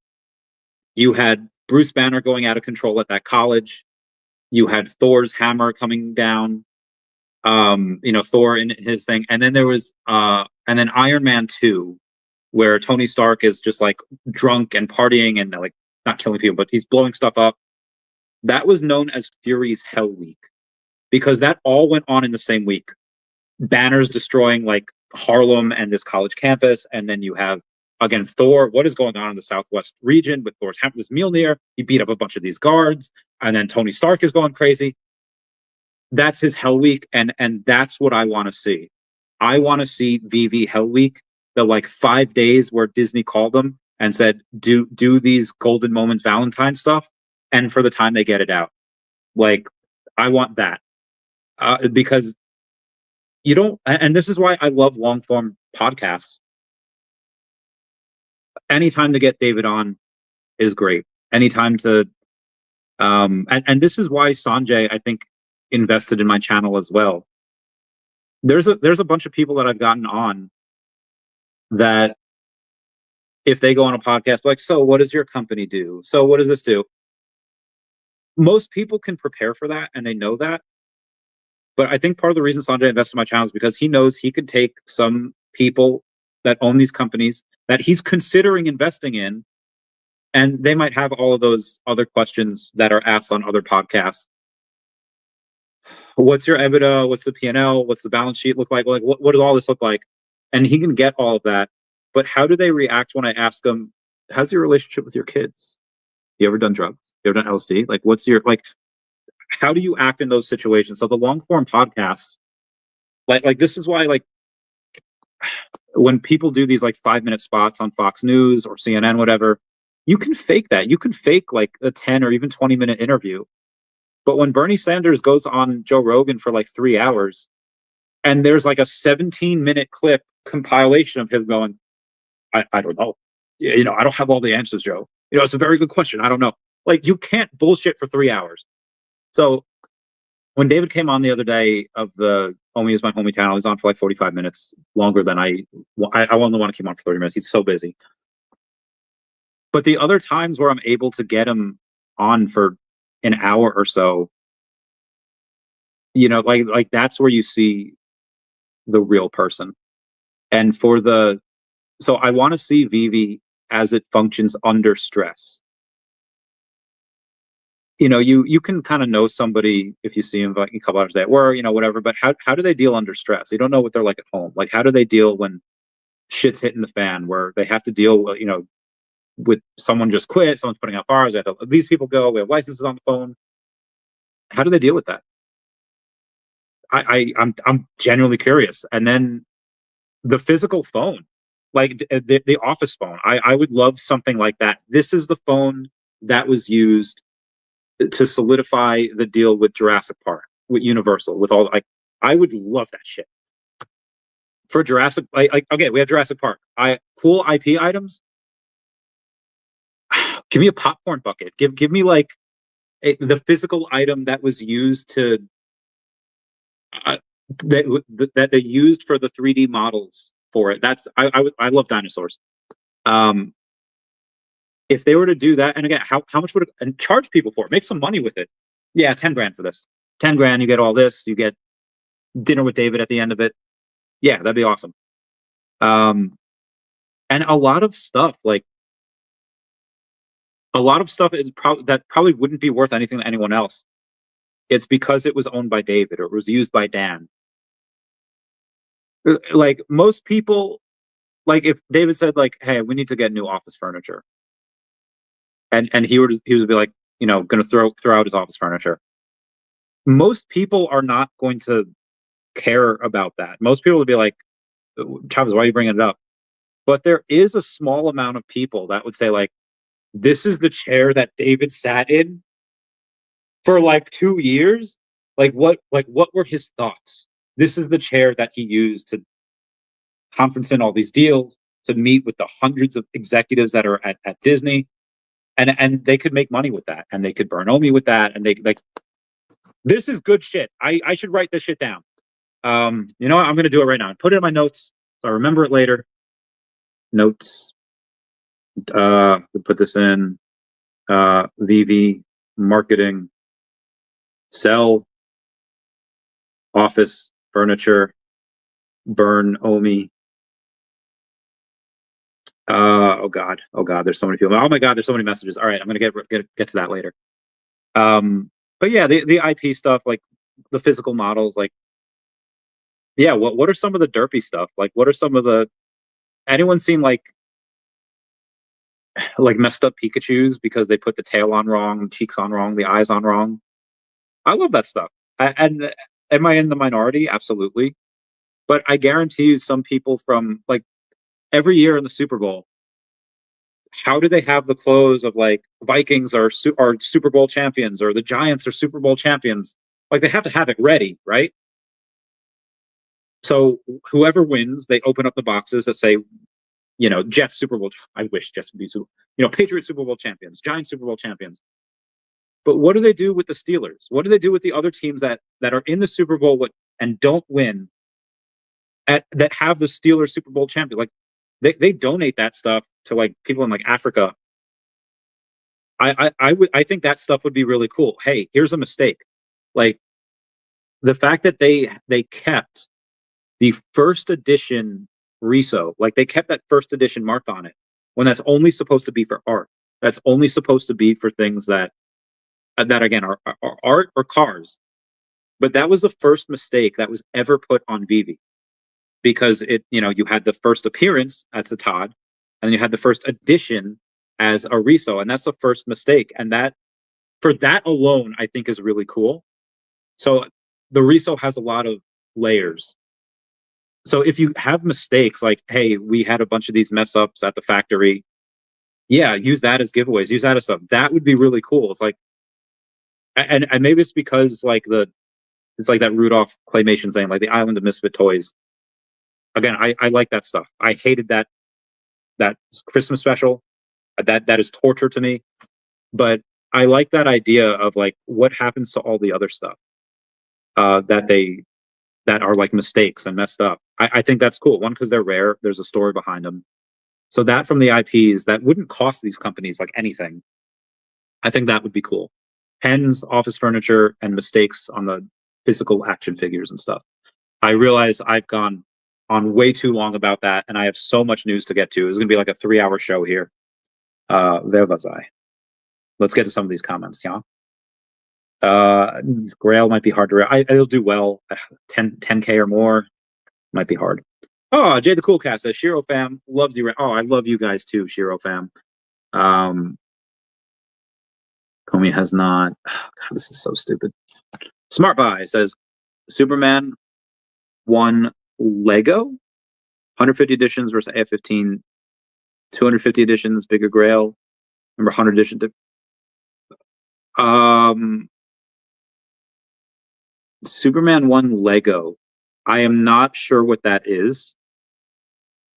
you had Bruce Banner going out of control at that college. You had Thor's hammer coming down. Thor in his thing, and then there was and then Iron Man 2, where Tony Stark is just like drunk and partying and like not killing people, but he's blowing stuff up. That was known as Fury's Hell Week because that all went on in the same week. Banner's destroying like Harlem and this college campus, and then you have again Thor. What is going on in the Southwest region with Thor's hammer? This Mjolnir, he beat up a bunch of these guards, and then Tony Stark is going crazy. That's his Hell Week, and that's what I want to see. I want to see VeVe Hell Week, the like 5 days where Disney called them and said, do these Golden Moments Valentine stuff, and for the time they get it out. Like, I want that. Because you don't, and this is why I love long form podcasts. Anytime to get David on is great. Anytime to, and this is why Sanjay, I think, invested in my channel as well. There's a bunch of people that I've gotten on that if they go on a podcast, like, so what does your company do? So what does this do? Most people can prepare for that and they know that. But I think part of the reason Sanjay invested in my channel is because he knows he could take some people that own these companies that he's considering investing in, and they might have all of those other questions that are asked on other podcasts. What's your EBITDA? What's the P&L? What's the balance sheet look like? Like, what does all this look like? And he can get all of that. But how do they react when I ask them, how's your relationship with your kids? You ever done drugs? You ever done LSD? Like, what's your, like, how do you act in those situations? So the long form podcasts, like this is why, like, when people do these like 5-minute spots on Fox News or CNN, whatever, you can fake that. You can fake like a 10 or even 20-minute interview. But when Bernie Sanders goes on Joe Rogan for like 3 hours and there's like a 17-minute clip compilation of him going, I don't know. I don't have all the answers, Joe. It's a very good question. I don't know. Like, you can't bullshit for 3 hours. So when David came on the other day of the OMI is my homie channel, he's on for like 45 minutes, longer than I only want to keep on for 30 minutes. He's so busy. But the other times where I'm able to get him on for an hour or so, like that's where you see the real person. And so I want to see VeVe as it functions under stress. you know, you can kind of know somebody if you see them like a couple hours at work, you know, whatever. But how do they deal under stress? You don't know what they're like at home. Like, how do they deal when shit's hitting the fan, where they have to deal with, you know, with someone just quit, someone's putting out fires, these people go, we have licenses on the phone. How do they deal with that? I'm genuinely curious. And then the physical phone, like the office phone. I would love something like that. This is the phone that was used to solidify the deal with Jurassic Park, with Universal, with all like. I would love that shit for Jurassic. Like okay, we have Jurassic Park. Cool IP items. Give me a popcorn bucket. Give me like the physical item that was used to that they used for the 3D models for it. That's I love dinosaurs. If they were to do that, and again, how much would it, and charge people for it? Make some money with it. Yeah, 10 grand for this. 10 grand, you get all this. You get dinner with David at the end of it. Yeah, that'd be awesome. And a lot of stuff like is probably wouldn't be worth anything to anyone else. It's because it was owned by David or it was used by Dan. Like most people, like if David said like, "Hey, we need to get new office furniture," and he would be like, you know, going to throw out his office furniture. Most people are not going to care about that. Most people would be like, "Chavez, why are you bringing it up?" But there is a small amount of people that would say like, "This is the chair that David sat in for like 2 years. Like what were his thoughts? This is the chair that he used to conference in all these deals, to meet with the hundreds of executives that are at Disney, and they could make money with that, and they could burn OMI with that, and they like, this is good shit. I should write this shit down. You know what? I'm gonna do it right now and put it in my notes so I remember it later. Notes. We'll put this in VeVe marketing, sell office furniture, burn OMI. Oh god, there's so many people. Oh my god, there's so many messages. All right, I'm gonna get to that later. But yeah, the IP stuff, like the physical models, like yeah, what are some of the derpy stuff? Like what are some of the, anyone seen like messed up Pikachus because they put the tail on wrong, cheeks on wrong, the eyes on wrong? I love that stuff. And am I in the minority? Absolutely. But I guarantee you some people from like every year in the Super Bowl, how do they have the clothes of like Vikings are Super Bowl champions or the Giants are Super Bowl champions? Like they have to have it ready, right? So whoever wins, they open up the boxes that say, you know, Jets Super Bowl. I wish Jets would be Super, you know, Patriots Super Bowl champions, Giants Super Bowl champions. But what do they do with the Steelers? What do they do with the other teams that are in the Super Bowl and don't win, that have the Steelers Super Bowl champion? Like they donate that stuff to like people in like Africa. I think that stuff would be really cool. Hey, here's a mistake. Like the fact that they kept the first edition reso, like they kept that first edition mark on it when that's only supposed to be for art. That's only supposed to be for things that again are art or cars. But that was the first mistake that was ever put on VeVe, because it, you know, you had the first appearance as the Todd, and you had the first edition as a reso, and that's the first mistake. And that, for that alone, I think is really cool. So the reso has a lot of layers. So if you have mistakes like, hey, we had a bunch of these mess ups at the factory, yeah, use that as giveaways, use that as stuff. That would be really cool. It's like, and maybe it's because like it's like that Rudolph claymation thing, like the Island of Misfit Toys. Again, I like that stuff. I hated that Christmas special. That is torture to me. But I like that idea of like what happens to all the other stuff that are like mistakes and messed up. I think that's cool. One, because they're rare. There's a story behind them. So that from the IPs that wouldn't cost these companies like anything. I think that would be cool. Pens, office furniture, and mistakes on the physical action figures and stuff. I realize I've gone on way too long about that, and I have so much news to get to. It's going to be like a 3-hour show here. Where was I? Let's get to some of these comments, yeah? Grail might be hard to. It'll do well. 10K or more might be hard. Oh, Jay the Cool Cat says Shiro fam loves you. Oh, I love you guys too, Shiro fam. Comey has not. Oh, God, this is so stupid. Smart Buy says Superman 1 Lego, 150 editions versus AF-15, 250 editions, bigger Grail. Remember 100 edition. Superman 1 Lego. I am not sure what that is.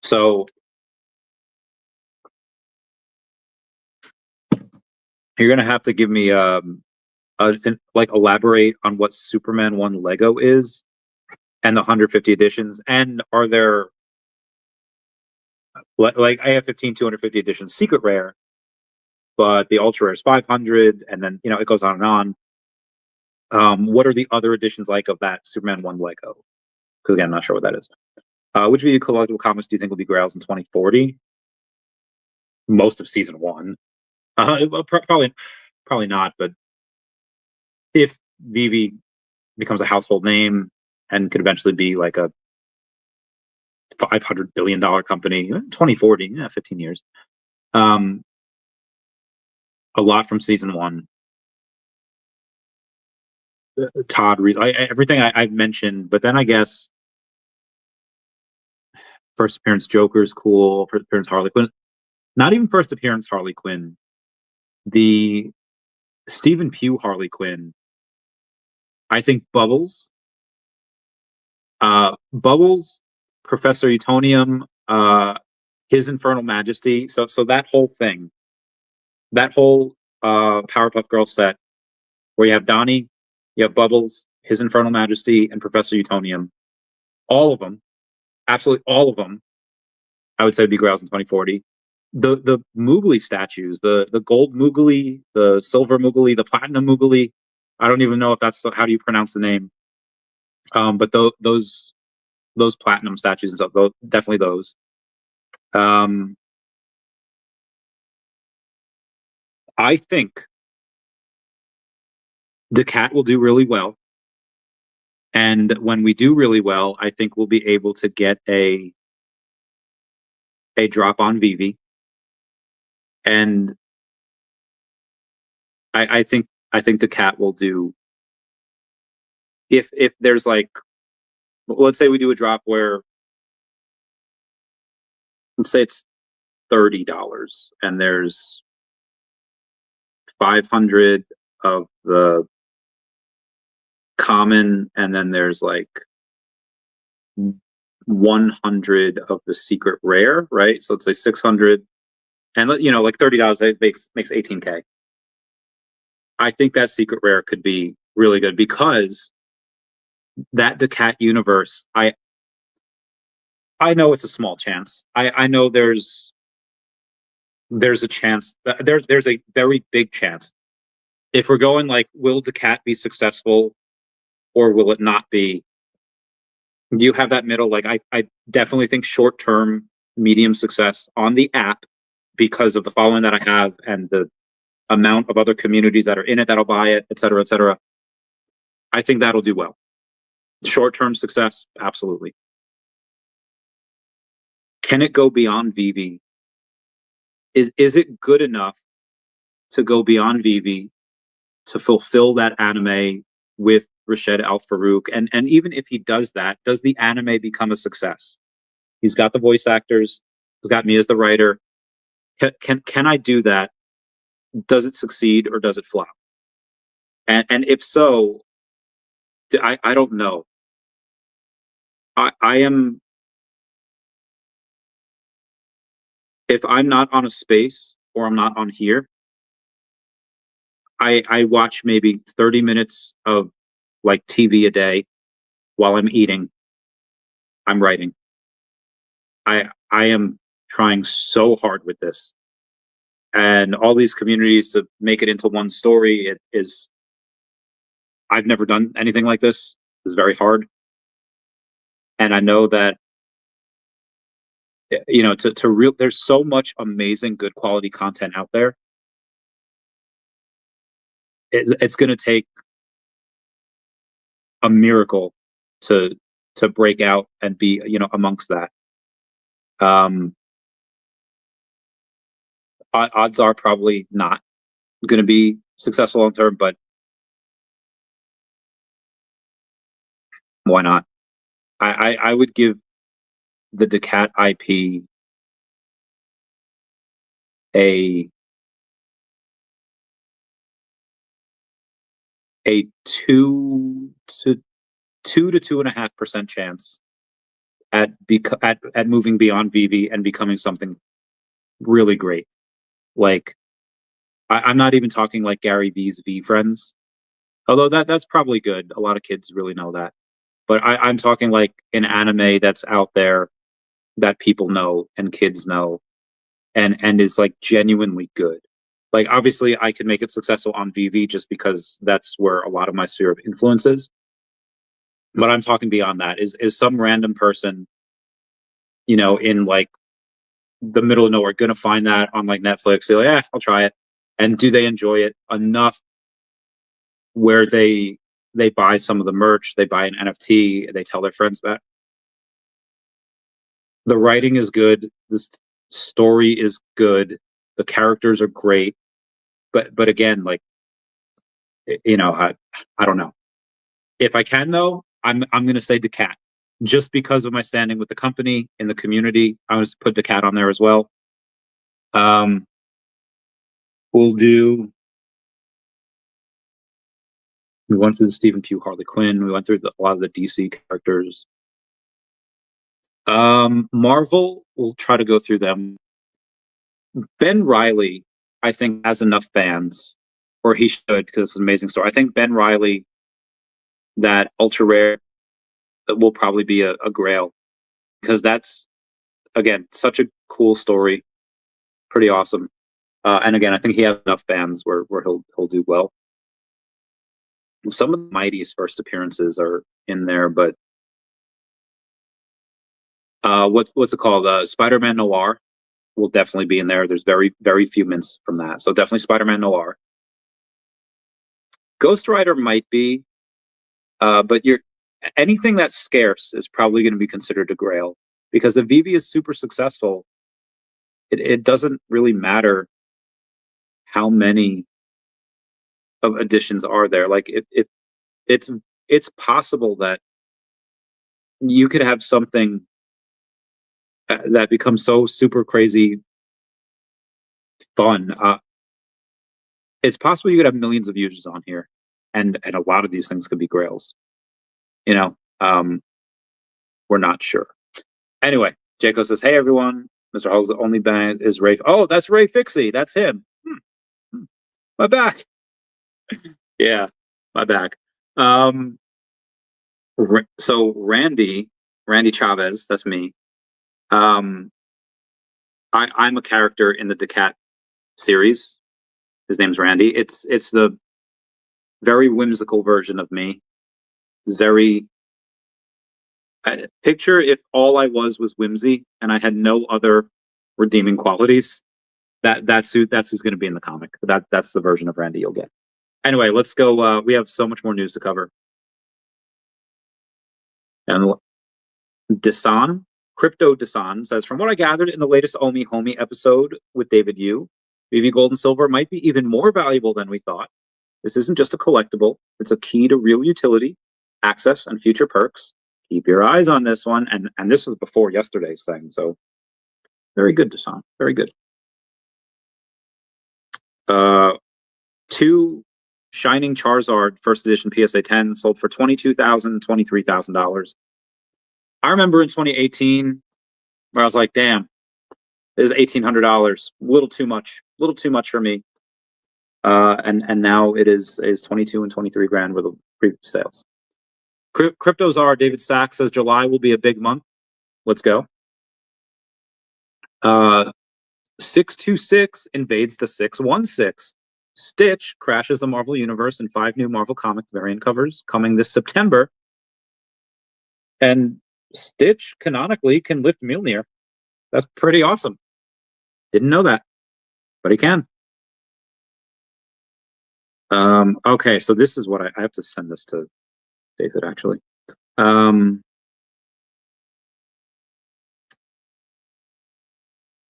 So you're gonna have to give me like elaborate on what Superman 1 Lego is and the 150 editions, and are there like AF-15 250 editions secret rare, but the ultra rare is 500, and then it goes on and on. What are the other editions like of that Superman 1 Lego? Because again, I'm not sure what that is. Which VeVe collectible comics do you think will be Grails in 2040? Most of season 1. Probably not, but if VeVe becomes a household name and could eventually be like a $500 billion company, 2040, 15 years. A lot from season 1. Todd, everything I've mentioned, but then I guess first appearance Joker is cool. First appearance Harley Quinn. Not even first appearance Harley Quinn. The Stephen Pugh Harley Quinn. I think Bubbles, Professor Utonium, His Infernal Majesty. So that whole thing, that whole Powerpuff Girl set, where you have Donnie, you have Bubbles, His Infernal Majesty, and Professor Utonium. All of them, absolutely all of them, I would say would be Grails in 2040. The Moogly statues, the gold Moogly, the silver Moogly, the platinum Moogly. I don't even know if that's how do you pronounce the name. But those platinum statues and stuff, definitely those. I think daCAT will do really well. And when we do really well, I think we'll be able to get a drop on VeVe. And I think daCAT will do, if there's like, let's say we do a drop where, let's say it's $30 and there's 500 of the common, and then there's like 100 of the secret rare, right? So let's say 600, and like $30 makes 18K. I think that secret rare could be really good, because that daCAT universe, I know it's a small chance. I know there's a chance that there's a very big chance, if we're going like, will daCAT be successful or will it not be? Do you have that middle? Like, I definitely think short-term, medium success on the app, because of the following that I have and the amount of other communities that are in it that'll buy it, et cetera, et cetera. I think that'll do well. Short-term success, absolutely. Can it go beyond VeVe? Is it good enough to go beyond VeVe to fulfill that anime with Rashid Al Farouk? And even if he does that, does the anime become a success? He's got the voice actors. He's got me as the writer. Can I do that? Does it succeed or does it flop? And if so, I don't know. I am, if I'm not on a space or I'm not on here, I watch maybe 30 minutes of like TV a day while I'm eating. I'm writing. I am trying so hard with this, and all these communities to make it into one story. It is, I've never done anything like this. It's very hard, and I know that there's so much amazing, good quality content out there. It's going to take a miracle to break out and be, you know, amongst that. Odds are probably not going to be successful long term, but why not? I would give the daCAT IP a 2 to 2.5% chance at moving beyond VeVe and becoming something really great. Like, I'm not even talking like Gary V's VeFriends, although that's probably good. A lot of kids really know that. But I'm talking like an anime that's out there that people know and kids know, and is like genuinely good. Like, obviously I can make it successful on VeVe just because that's where a lot of my sphere of influence is. But I'm talking beyond that. Is some random person, you know, in like the middle of nowhere gonna find that on like Netflix? They're like, yeah, I'll try it. And do they enjoy it enough where they buy some of the merch, they buy an NFT, they tell their friends about it? The writing is good, the story is good, the characters are great, but again, like, you know, I don't know. If I can though, I'm gonna say daCAT, just because of my standing with the company in the community. I was put daCAT on there as well. We'll do. We went through the Stephen Pugh Harley Quinn. We went through a lot of the DC characters. Marvel, we'll try to go through them. Ben Reilly, I think, has enough fans, or he should, because it's an amazing story. I think Ben Reilly, that ultra rare, that will probably be a Grail, because that's, again, such a cool story, pretty awesome. And again, I think he has enough fans where he'll do well. Some of the Mighty's first appearances are in there, but what's it called? Spider-Man Noir will definitely be in there. There's very few mints from that, so definitely Spider-Man Noir. Ghost Rider might be, but anything that's scarce is probably going to be considered a Grail, because if VeVe is super successful, it doesn't really matter how many of editions are there. Like, it's possible that you could have something that becomes so super crazy fun. It's possible you could have millions of users on here, and a lot of these things could be Grails. You know, we're not sure. Anyway, Jaco says, "Hey everyone, Mr. Hogg's only band is Ray." Oh, that's Ray Fixie. That's him. My back. Yeah, my back. So Randy Chavez, that's me. I'm a character in the daCAT series. His name's Randy. It's the very whimsical version of me. Very picture if all I was whimsy and I had no other redeeming qualities. That's who's going to be in the comic. That's the version of Randy you'll get. Anyway, let's go. We have so much more news to cover. And Desan, Crypto Desan says, from what I gathered in the latest OMI Homie episode with David Yu, VeVe Gold and Silver might be even more valuable than we thought. This isn't just a collectible. It's a key to real utility, access, and future perks. Keep your eyes on this one. And this was before yesterday's thing. So very good, Desan. Very good. 2 Shining Charizard first edition PSA 10 sold for $22,000, $23,000. I remember in 2018 where I was like, damn, this is $1,800. A little too much for me. And now it is 22 and 23 grand with the previous sales. Cryptos are, David Sack says July will be a big month. Let's go. 626 invades the 616. Stitch crashes the Marvel Universe in 5 new Marvel Comics variant covers coming this September. And Stitch canonically can lift Mjolnir. That's pretty awesome. Didn't know that, but he can. Okay, so this is what I have to send this to David, actually. A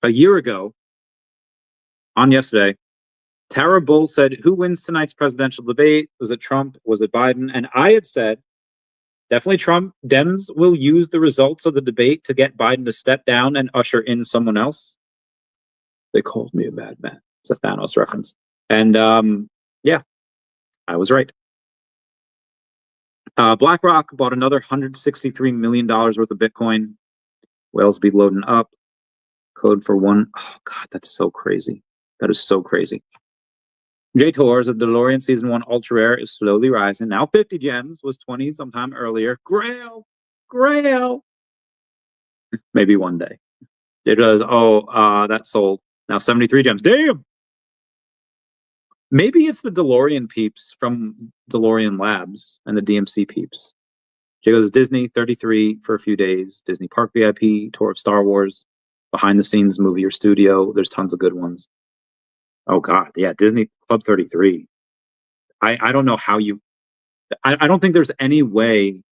year ago, on yesterday, Tara Bull said, who wins tonight's presidential debate? Was it Trump? Was it Biden? And I had said, definitely Trump. Dems will use the results of the debate to get Biden to step down and usher in someone else. They called me a madman. It's a Thanos reference. And yeah, I was right. BlackRock bought another $163 million worth of Bitcoin. Whales be loading up. Code for one. Oh, God, that's so crazy. That is so crazy. J Tours of DeLorean Season 1 Ultra Rare is slowly rising. Now 50 gems, was 20 sometime earlier. Grail! Grail! Maybe one day. It does. Oh, that sold. Now 73 gems. Damn! Maybe it's the DeLorean peeps from DeLorean Labs and the DMC peeps. Jay goes Disney, 33 for a few days. Disney Park VIP, tour of Star Wars, behind the scenes movie or studio. There's tons of good ones. Oh God, yeah, Disney Club 33. I don't know how you. I don't think there's any way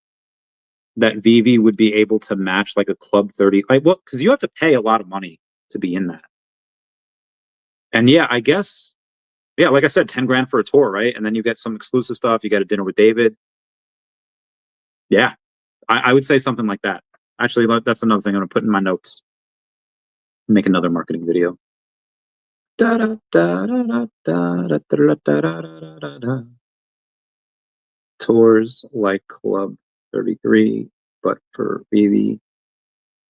that VeVe would be able to match like a Club 30. Like, well, because you have to pay a lot of money to be in that. And yeah, I guess, yeah, like I said, 10 grand for a tour, right? And then you get some exclusive stuff. You get a dinner with David. Yeah, I would say something like that. Actually, that's another thing I'm gonna put in my notes. Make another marketing video. Tours like Club 33, but for VeVe,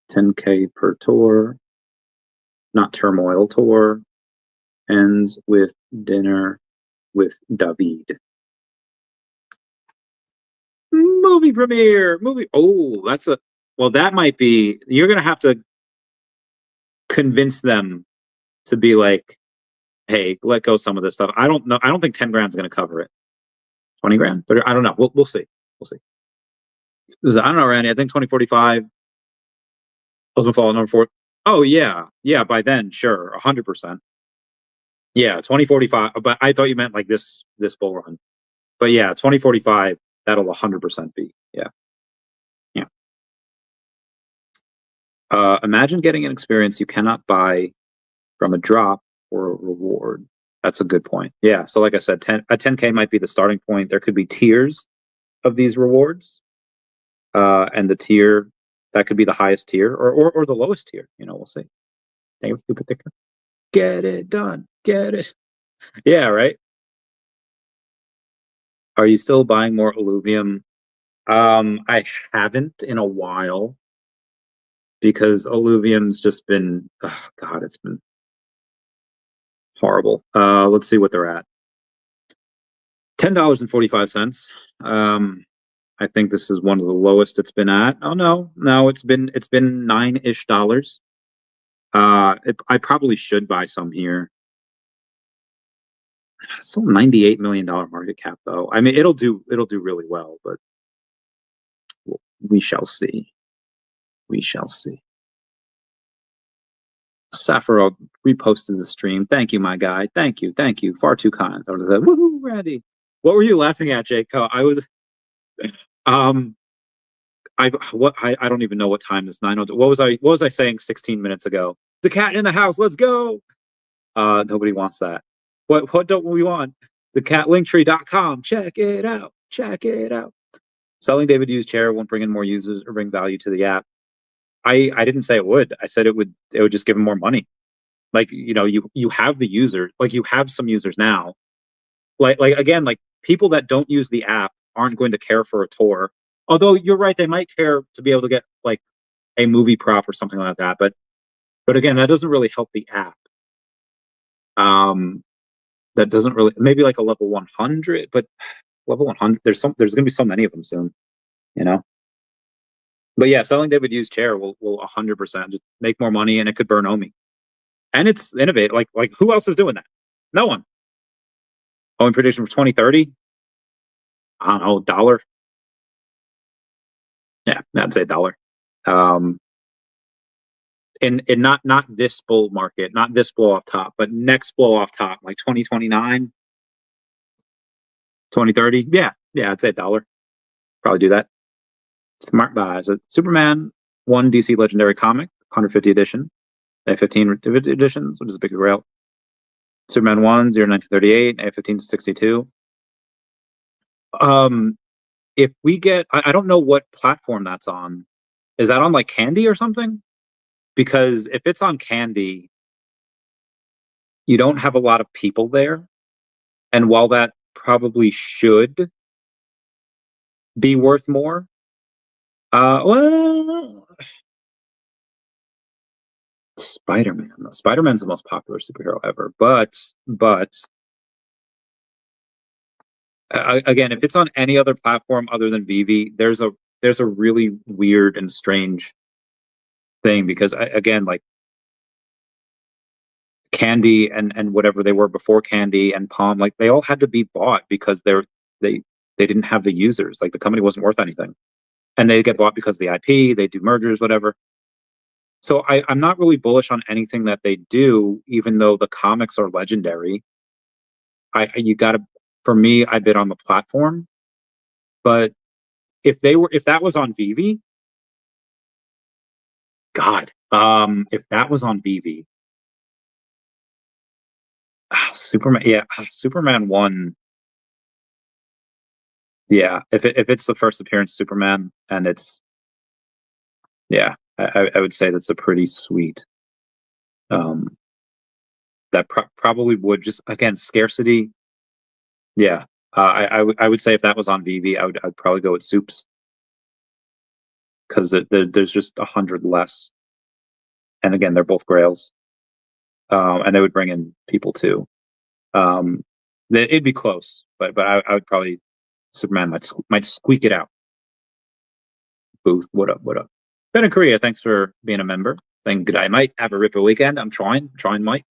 10K per tour, not turmoil tour, ends with dinner with David. Movie premiere, movie. Oh, that's a, well, that might be, you're going to have to convince them to be like, hey, let go some of this stuff. I don't know. I don't think 10 grand is going to cover it. 20 grand, but I don't know. We'll see. We'll see. I don't know, Randy. I think 2045. Ultimate Fallout number 4. Oh yeah, yeah. By then, sure, 100%. Yeah, 2045. But I thought you meant like this bull run. But yeah, 2045. That'll 100% be. Yeah, yeah. Imagine getting an experience you cannot buy from a drop or a reward. That's a good point. Yeah. So like I said, a 10K might be the starting point. There could be tiers of these rewards, and the tier that could be the highest tier or the lowest tier. You know, we'll see. Thank you, stupid thicker. Get it done. Get it. Yeah, right. Are you still buying more Illuvium? I haven't in a while because Illuvium's just been, oh God, it's been horrible. Let's see what they're at. $10.45. I think this is one of the lowest it's been at. Oh no, it's been $9-ish. I probably should buy some here. It's still $98 million market cap though. I mean, it'll do really well, but we shall see. We shall see. Sappho reposted the stream. Thank you, my guy. Thank you. Far too kind. Woohoo, Randy. What were you laughing at, Jake? I was I don't even know what time this 9:02. What was I saying 16 minutes ago? The cat in the house, let's go. Nobody wants that. What don't we want? DaCAT Check it out. Check it out. Selling David used chair won't bring in more users or bring value to the app. I didn't say it would. I said it would just give them more money. Like, you know, you have the user, like you have some users now. Like again, like people that don't use the app aren't going to care for a tour. Although you're right, they might care to be able to get like a movie prop or something like that. But again, that doesn't really help the app. That doesn't really, maybe like a level 100, but level 100, there's gonna be so many of them soon, you know. But yeah, selling David used chair will 100% just make more money, and it could burn OMI. And it's innovative. Like who else is doing that? No one. OMI prediction for 2030. I don't know, $1. Yeah, I'd say $1. In not this bull market, not this blow off top, but next blow off top, like 2029, 2030. Yeah, I'd say $1. Probably do that. Smart buys. Superman 1 DC Legendary Comic, 150 edition. A15 editions, which is a big grail. Superman 1, 1938, A15 to 62. If we get, I don't know what platform that's on. Is that on like Candy or something? Because if it's on Candy, you don't have a lot of people there. And while that probably should be worth more, well, Spider-Man. Spider-Man's the most popular superhero ever, but again, if it's on any other platform other than VeVe, there's a really weird and strange thing because again, like Candy and whatever they were before Candy and Palm, like they all had to be bought because they didn't have the users. Like the company wasn't worth anything, and they get bought because of the IP. They do mergers, whatever. So I'm not really bullish on anything that they do, even though the comics are legendary. You gotta, for me, I bid on the platform. But if that was on VeVe, God, if that was on VeVe, Superman, yeah, Superman 1. Yeah, if it's the first appearance of Superman and it's, yeah, I would say that's a pretty sweet. That probably would just, again, scarcity. Yeah, I would say if that was on VeVe, I'd probably go with Soups because there's just 100 less, and again, they're both Grails, and they would bring in people too. It'd be close, but I would probably, Superman might squeak it out. Booth, what up? Ben in Korea, thanks for being a member. Thank good. I might have a ripper weekend. I'm trying, Mike.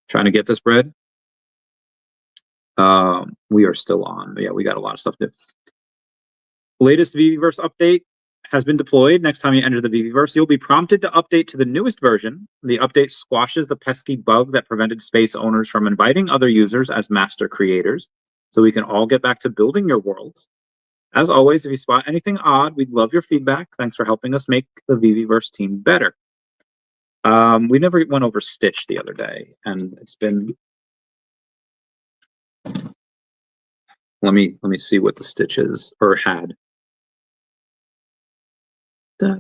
Trying to get this bread. We are still on. Yeah, we got a lot of stuff to do. Latest VeVeverse update has been deployed. Next time you enter the VeVeverse, you'll be prompted to update to the newest version. The update squashes the pesky bug that prevented space owners from inviting other users as master creators, so we can all get back to building your worlds. As always, if you spot anything odd, we'd love your feedback. Thanks for helping us make the VeVeverse team better. We never went over Stitch the other day, and it's been. Let me see what the Stitch is or had. I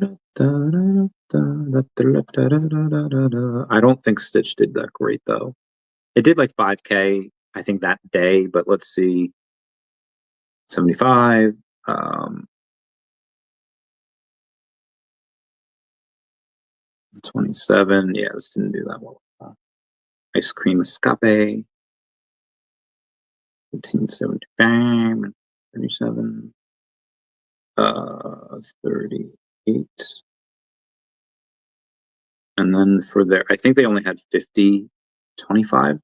don't think Stitch did that great though. It did like 5K, I think, that day, but let's see. 75. 27. Yeah, this didn't do that well. Ice Cream Escape. 1875. 37. 38. And then for their, I think they only had 50, 25.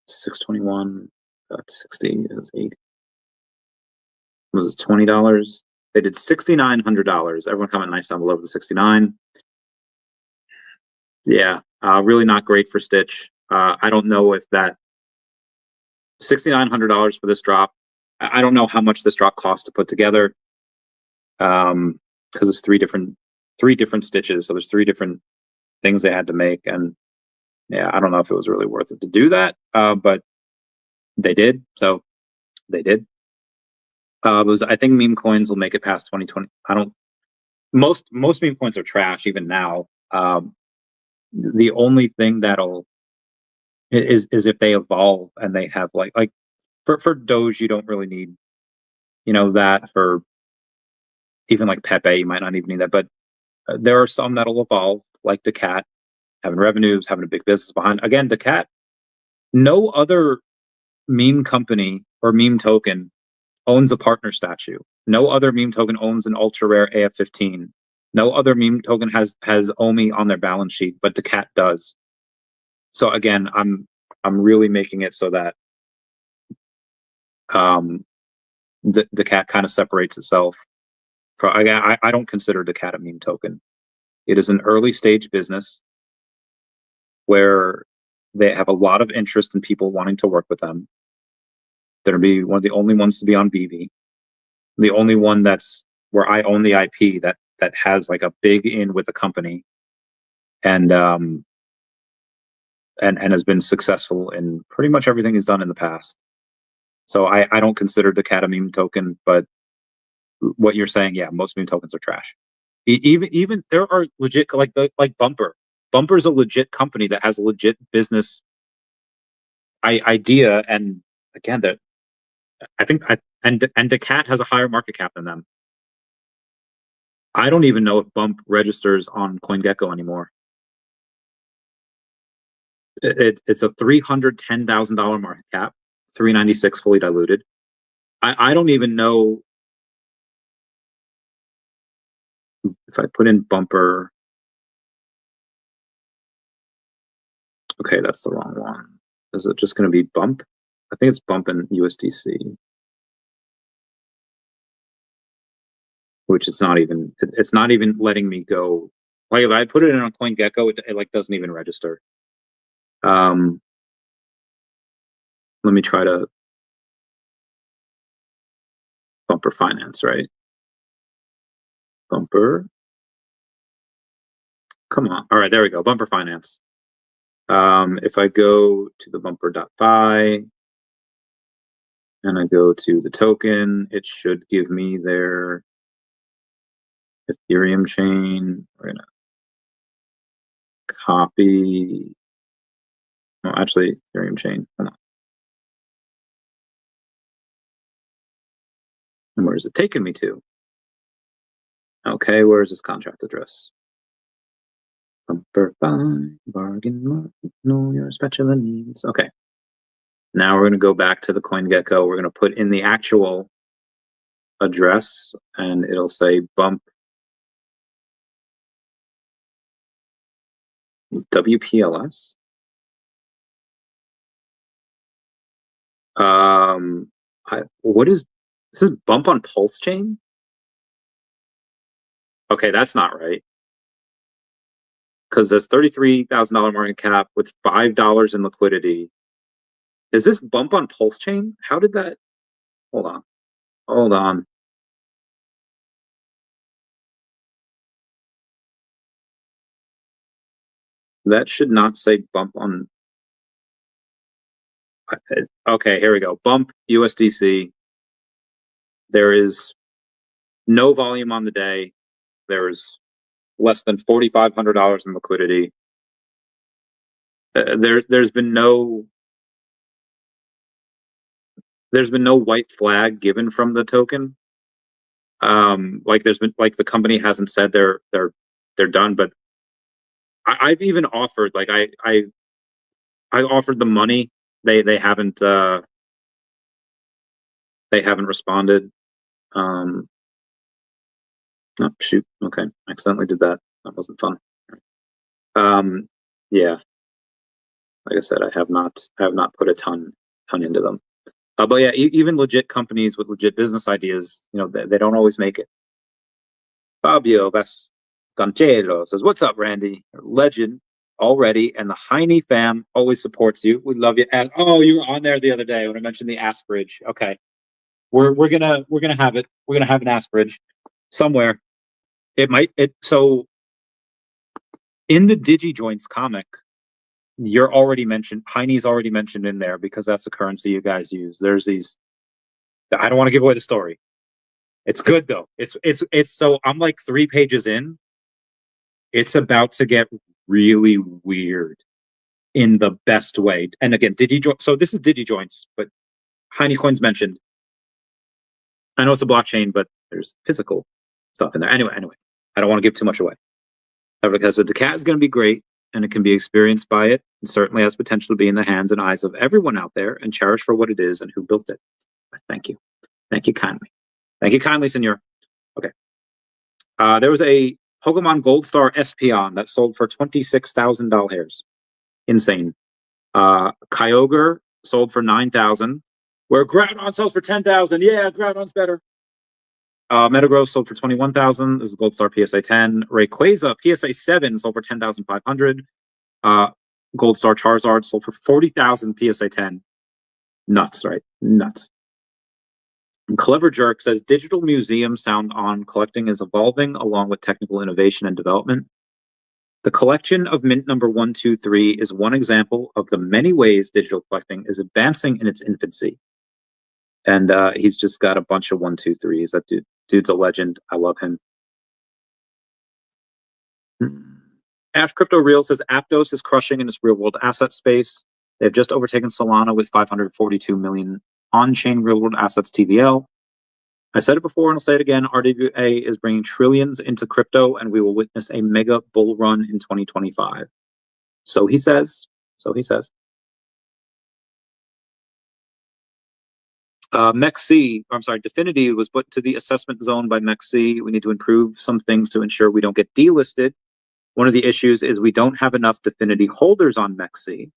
621. 60 is 80. Was it $20? They did $6,900. Everyone comment nice down below the 69. Yeah, really not great for Stitch. I don't know if that $6,900 for this drop. I don't know how much this drop cost to put together. Because it's three different stitches, so there's 3 different things they had to make, and yeah, I don't know if it was really worth it to do that. But they did, so they did. I think meme coins will make it past 2020. Most meme coins are trash even now. The only thing is if they evolve and they have like for Doge, you don't really need, that. For even like Pepe, you might not even need that, but there are some that'll evolve, like daCAT, having revenues, having a big business behind. Again, daCAT, no other meme company or meme token owns a partner statue. No other meme token owns an ultra rare AF15. No other meme token has OMI on their balance sheet, but daCAT does. So again, I'm really making it so that daCAT kind of separates itself. I don't consider daCAT a meme token. It is an early stage business where They have a lot of interest in people wanting to work with them. They're going to be one of the only ones to be on VeVe. The only one that's where I own the IP that has like a big in with the company, and has been successful in pretty much everything he's done in the past. So I don't consider daCAT a meme token, but what you're saying, yeah, most meme tokens are trash. Even there are legit like Bumper. Bumper's a legit company that has a legit business idea, and again, that I think and daCAT has a higher market cap than them. I don't even know if Bump registers on CoinGecko anymore. It's a $310,000 market cap, 396 fully diluted. I don't even know if I put in Bumper. Okay, that's the wrong one. Is it just going to be Bump? I think it's Bump in USDC, which it's not even letting me go. Like if I put it in on CoinGecko, it like doesn't even register. Let me try to Bumper Finance, right? Bumper. Come on. All right, there we go. Bumper Finance. If I go to the bumper.fi and I go to the token, it should give me their Ethereum chain. We're gonna copy. Oh, actually, Ethereum chain. Hold on. And where's it taking me to? Okay, where's this contract address? Bumper.fi, bargain market, know your special needs. Okay. Now we're going to go back to the CoinGecko. We're going to put in the actual address, and it'll say Bump WPLS. What is this? Is Bump on Pulse Chain? Okay, that's not right. Because there's $33,000 market cap with $5 in liquidity. Is this Bump on Pulse Chain? How did that? Hold on. Hold on. That should not say Bump on. Okay, here we go. Bump USDC. There is no volume on the day. There's less than $4,500 in liquidity. There's been no white flag given from the token. Like there's been like the company hasn't said they're done, but I've even offered, like I offered the money. They haven't responded. Oh shoot. Okay, I accidentally did that. That wasn't fun. Yeah. Like I said, I have not put a ton into them. But yeah, even legit companies with legit business ideas, you know, they don't always make it. Fabio Vasconcello says, "What's up, Randy? Legend already, and the Heine fam always supports you. We love you." And oh, you were on there the other day when I mentioned the Ask Bridge. Okay, we're gonna have it. We're gonna have an Ask Bridge somewhere. So in the DigiJoints comic, you're already mentioned. Heine's already mentioned in there because that's the currency you guys use. There's these. I don't want to give away the story. It's good though. It's so I'm like 3 pages in. It's about to get really weird in the best way. And again, so this is DigiJoints, but Heine Coin's mentioned. I know it's a blockchain, but there's physical stuff in there. Anyway, I don't want to give too much away. Because the daCAT is going to be great, and it can be experienced by it, and certainly has potential to be in the hands and eyes of everyone out there and cherished for what it is and who built it. Thank you. Thank you kindly. Thank you kindly, senor. Okay. There was a Pokemon Gold Star Espeon that sold for $26,000. Insane. Kyogre sold for $9,000. Where Groudon sells for $10,000. Yeah, Groudon's better. Metagross sold for $21,000. This is Gold Star PSA 10. Rayquaza PSA 7 sold for $10,500. Gold Star Charizard sold for 40,000 PSA 10. Nuts, right? Nuts. And Clever Jerk says digital museum sound on collecting is evolving along with technical innovation and development. The collection of Mint number 123 is one example of the many ways digital collecting is advancing in its infancy. And he's just got a bunch of 123s. That dude's a legend. I love him. Ash Crypto Real says Aptos is crushing in its real world asset space. They've just overtaken Solana with 542 million on-chain real world assets TVL. I said it before and I'll say it again. RWA is bringing trillions into crypto and we will witness a mega bull run in 2025. So he says. So he says. Definity was put to the assessment zone by MEXC. We need to improve some things to ensure we don't get delisted. One of the issues is we don't have enough Definity holders on MEXC.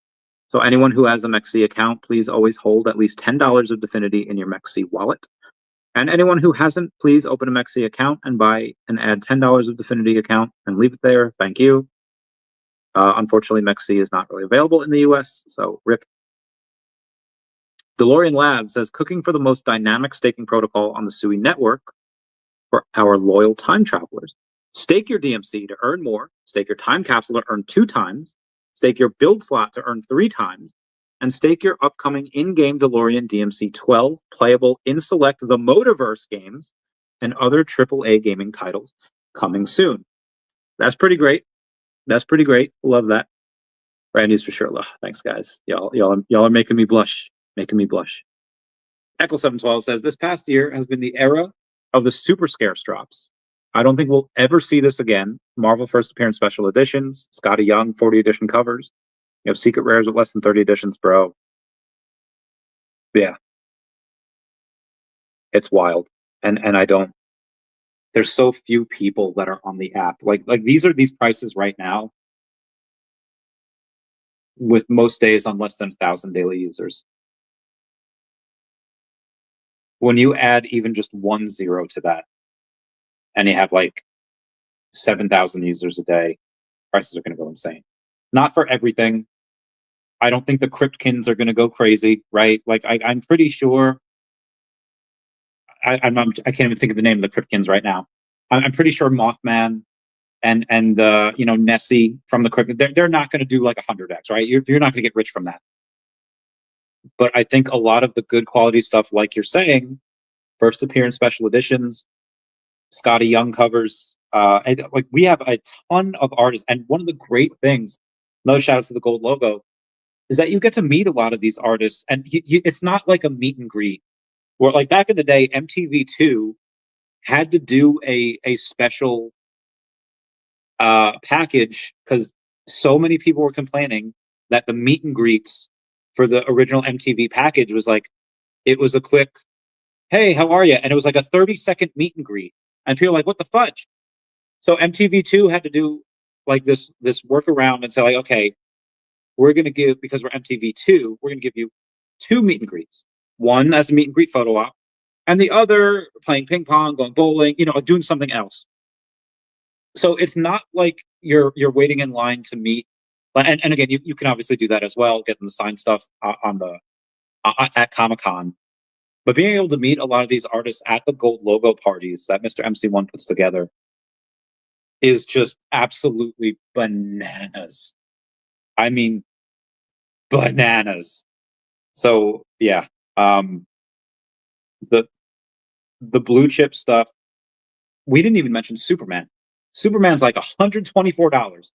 So anyone who has a MEXC account, please always hold at least $10 of Definity in your MEXC wallet. And anyone who hasn't, please open a MEXC account and buy and add $10 of Definity account and leave it there. Thank you. Unfortunately, MEXC is not really available in the US, so rip. DeLorean Lab says, cooking for the most dynamic staking protocol on the SUI network for our loyal time travelers. Stake your DMC to earn more, stake your time capsule to earn 2 times, stake your build slot to earn 3 times, and stake your upcoming in-game DeLorean DMC 12 playable in select the Motorverse games and other AAA gaming titles coming soon. That's pretty great. That's pretty great. Love that. Randy's for sure. Thanks, guys. Y'all are making me blush. Making me blush. Echo712 says, this past year has been the era of the super scarce drops. I don't think we'll ever see this again. Marvel First Appearance Special Editions, Scotty Young 40 edition covers. You have secret rares with less than 30 editions, bro. Yeah. It's wild. And I don't, there's so few people that are on the app. Like these are these prices right now with most days on less than 1,000 daily users. When you add even just 1 0 to that, and you have like 7,000 users a day, prices are going to go insane. Not for everything. I don't think the Cryptkins are going to go crazy, right? Like I'm pretty sure. I can't even think of the name of the Cryptkins right now. I'm pretty sure Mothman and Nessie from the Crypt, they're not going to do like 100x, right? You're not going to get rich from that. But I think a lot of the good quality stuff, like you're saying, first appearance special editions, Scotty Young covers, and like we have a ton of artists. And one of the great things, another shout out to the gold logo, is that you get to meet a lot of these artists, and it's not like a meet and greet. Where like back in the day, MTV2 had to do a special package because so many people were complaining that the meet and greets for the original MTV package was like, it was a quick, hey, how are you? And it was like a 30-second meet and greet. And people were like, what the fudge? So MTV2 had to do like this workaround and say like, okay, we're going to give, because we're MTV2, we're going to give you 2 meet and greets. One as a meet and greet photo op, and the other playing ping pong, going bowling, doing something else. So it's not like you're waiting in line to meet. And again, you can obviously do that as well, get them to sign stuff at Comic-Con. But being able to meet a lot of these artists at the gold logo parties that Mr. MC1 puts together is just absolutely bananas. I mean, bananas. So yeah, the blue chip stuff. We didn't even mention Superman. Superman's like $124.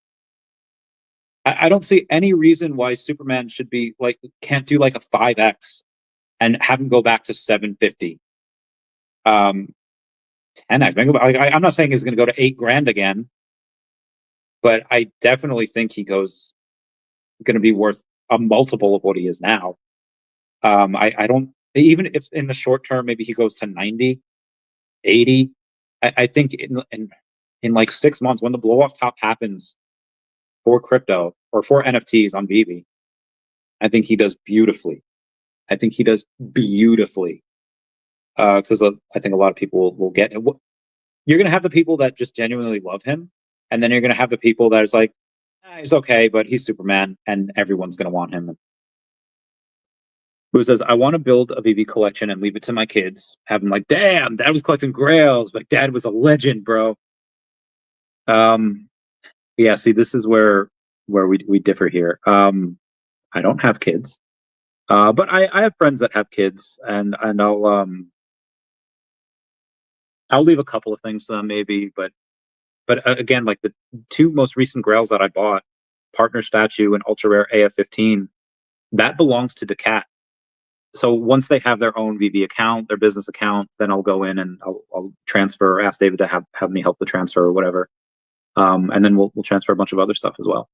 I don't see any reason why Superman should be like, can't do like a 5x and have him go back to 750. 10x. I'm not saying he's going to go to $8,000 again, but I definitely think he goes going to be worth a multiple of what he is now. I don't, even if in the short term, maybe he goes to 90, 80. I think in like 6 months, when the blow off top happens for crypto or for NFTs on VeVe, I think he does beautifully. Because I think a lot of people will get it. You're going to have the people that just genuinely love him, and then you're going to have the people that is like, He's okay, but he's Superman, and everyone's gonna want him. Who says, I want to build a VeVe collection and leave it to my kids. Have them like, damn, Dad was collecting Grails, but Dad was a legend, bro. Yeah, see, this is where we differ here. I don't have kids. But I have friends that have kids, and I'll leave a couple of things to them maybe, but again, like the two most recent Grails that I bought, Partner Statue and Ultra Rare AF-15, that belongs to daCAT. So once they have their own VeVe account, their business account, then I'll go in and I'll transfer, or ask David to have me help the transfer or whatever, and then we'll transfer a bunch of other stuff as well.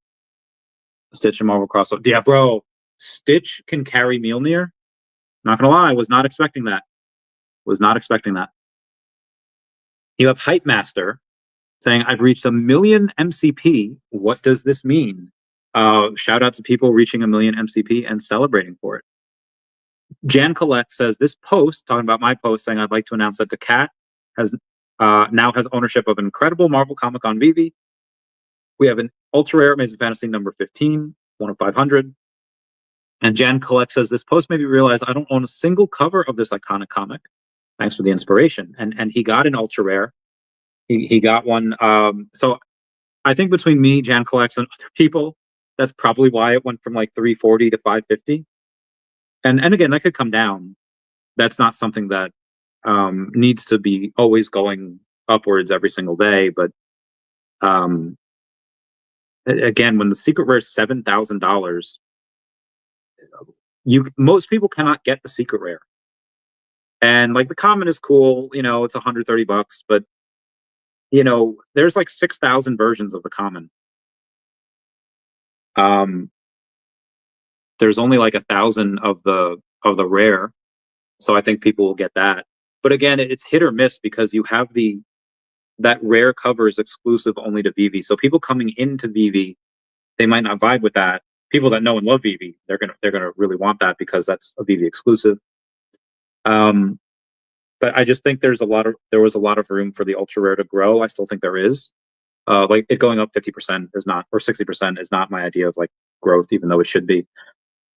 Stitch and Marvel crossover, yeah, bro. Stitch can carry Mjolnir. Not gonna lie, was not expecting that. Was not expecting that. You have Hype Master saying, I've reached 1 million MCP. What does this mean? Shout out to people reaching 1 million MCP and celebrating for it. Jan Collect says, this post, talking about my post, saying I'd like to announce that daCAT has now has ownership of an incredible Marvel comic on VeVe. We have an ultra rare Amazing Fantasy number 15, 1 of 500. And Jan Collect says, this post made me realize I don't own a single cover of this iconic comic. Thanks for the inspiration. And he got an ultra rare. He got one. So I think between me, Jan Collects, and other people, that's probably why it went from like 340 to 550. And again, that could come down. That's not something that needs to be always going upwards every single day. But again, when the secret rare is $7,000, most people cannot get the secret rare. And like the common is cool, you know, it's $130, but you know, there's like 6,000 versions of the common. There's only like 1,000 of the rare, so I think people will get that. But again, it's hit or miss because you have that rare cover is exclusive only to VeVe. So people coming into VeVe, they might not vibe with that. People that know and love VeVe, they're gonna really want that because that's a VeVe exclusive. But I just think there was a lot of room for the ultra rare to grow. I still think there is. Like it going up 50% is not, or 60% is not my idea of like growth, even though it should be.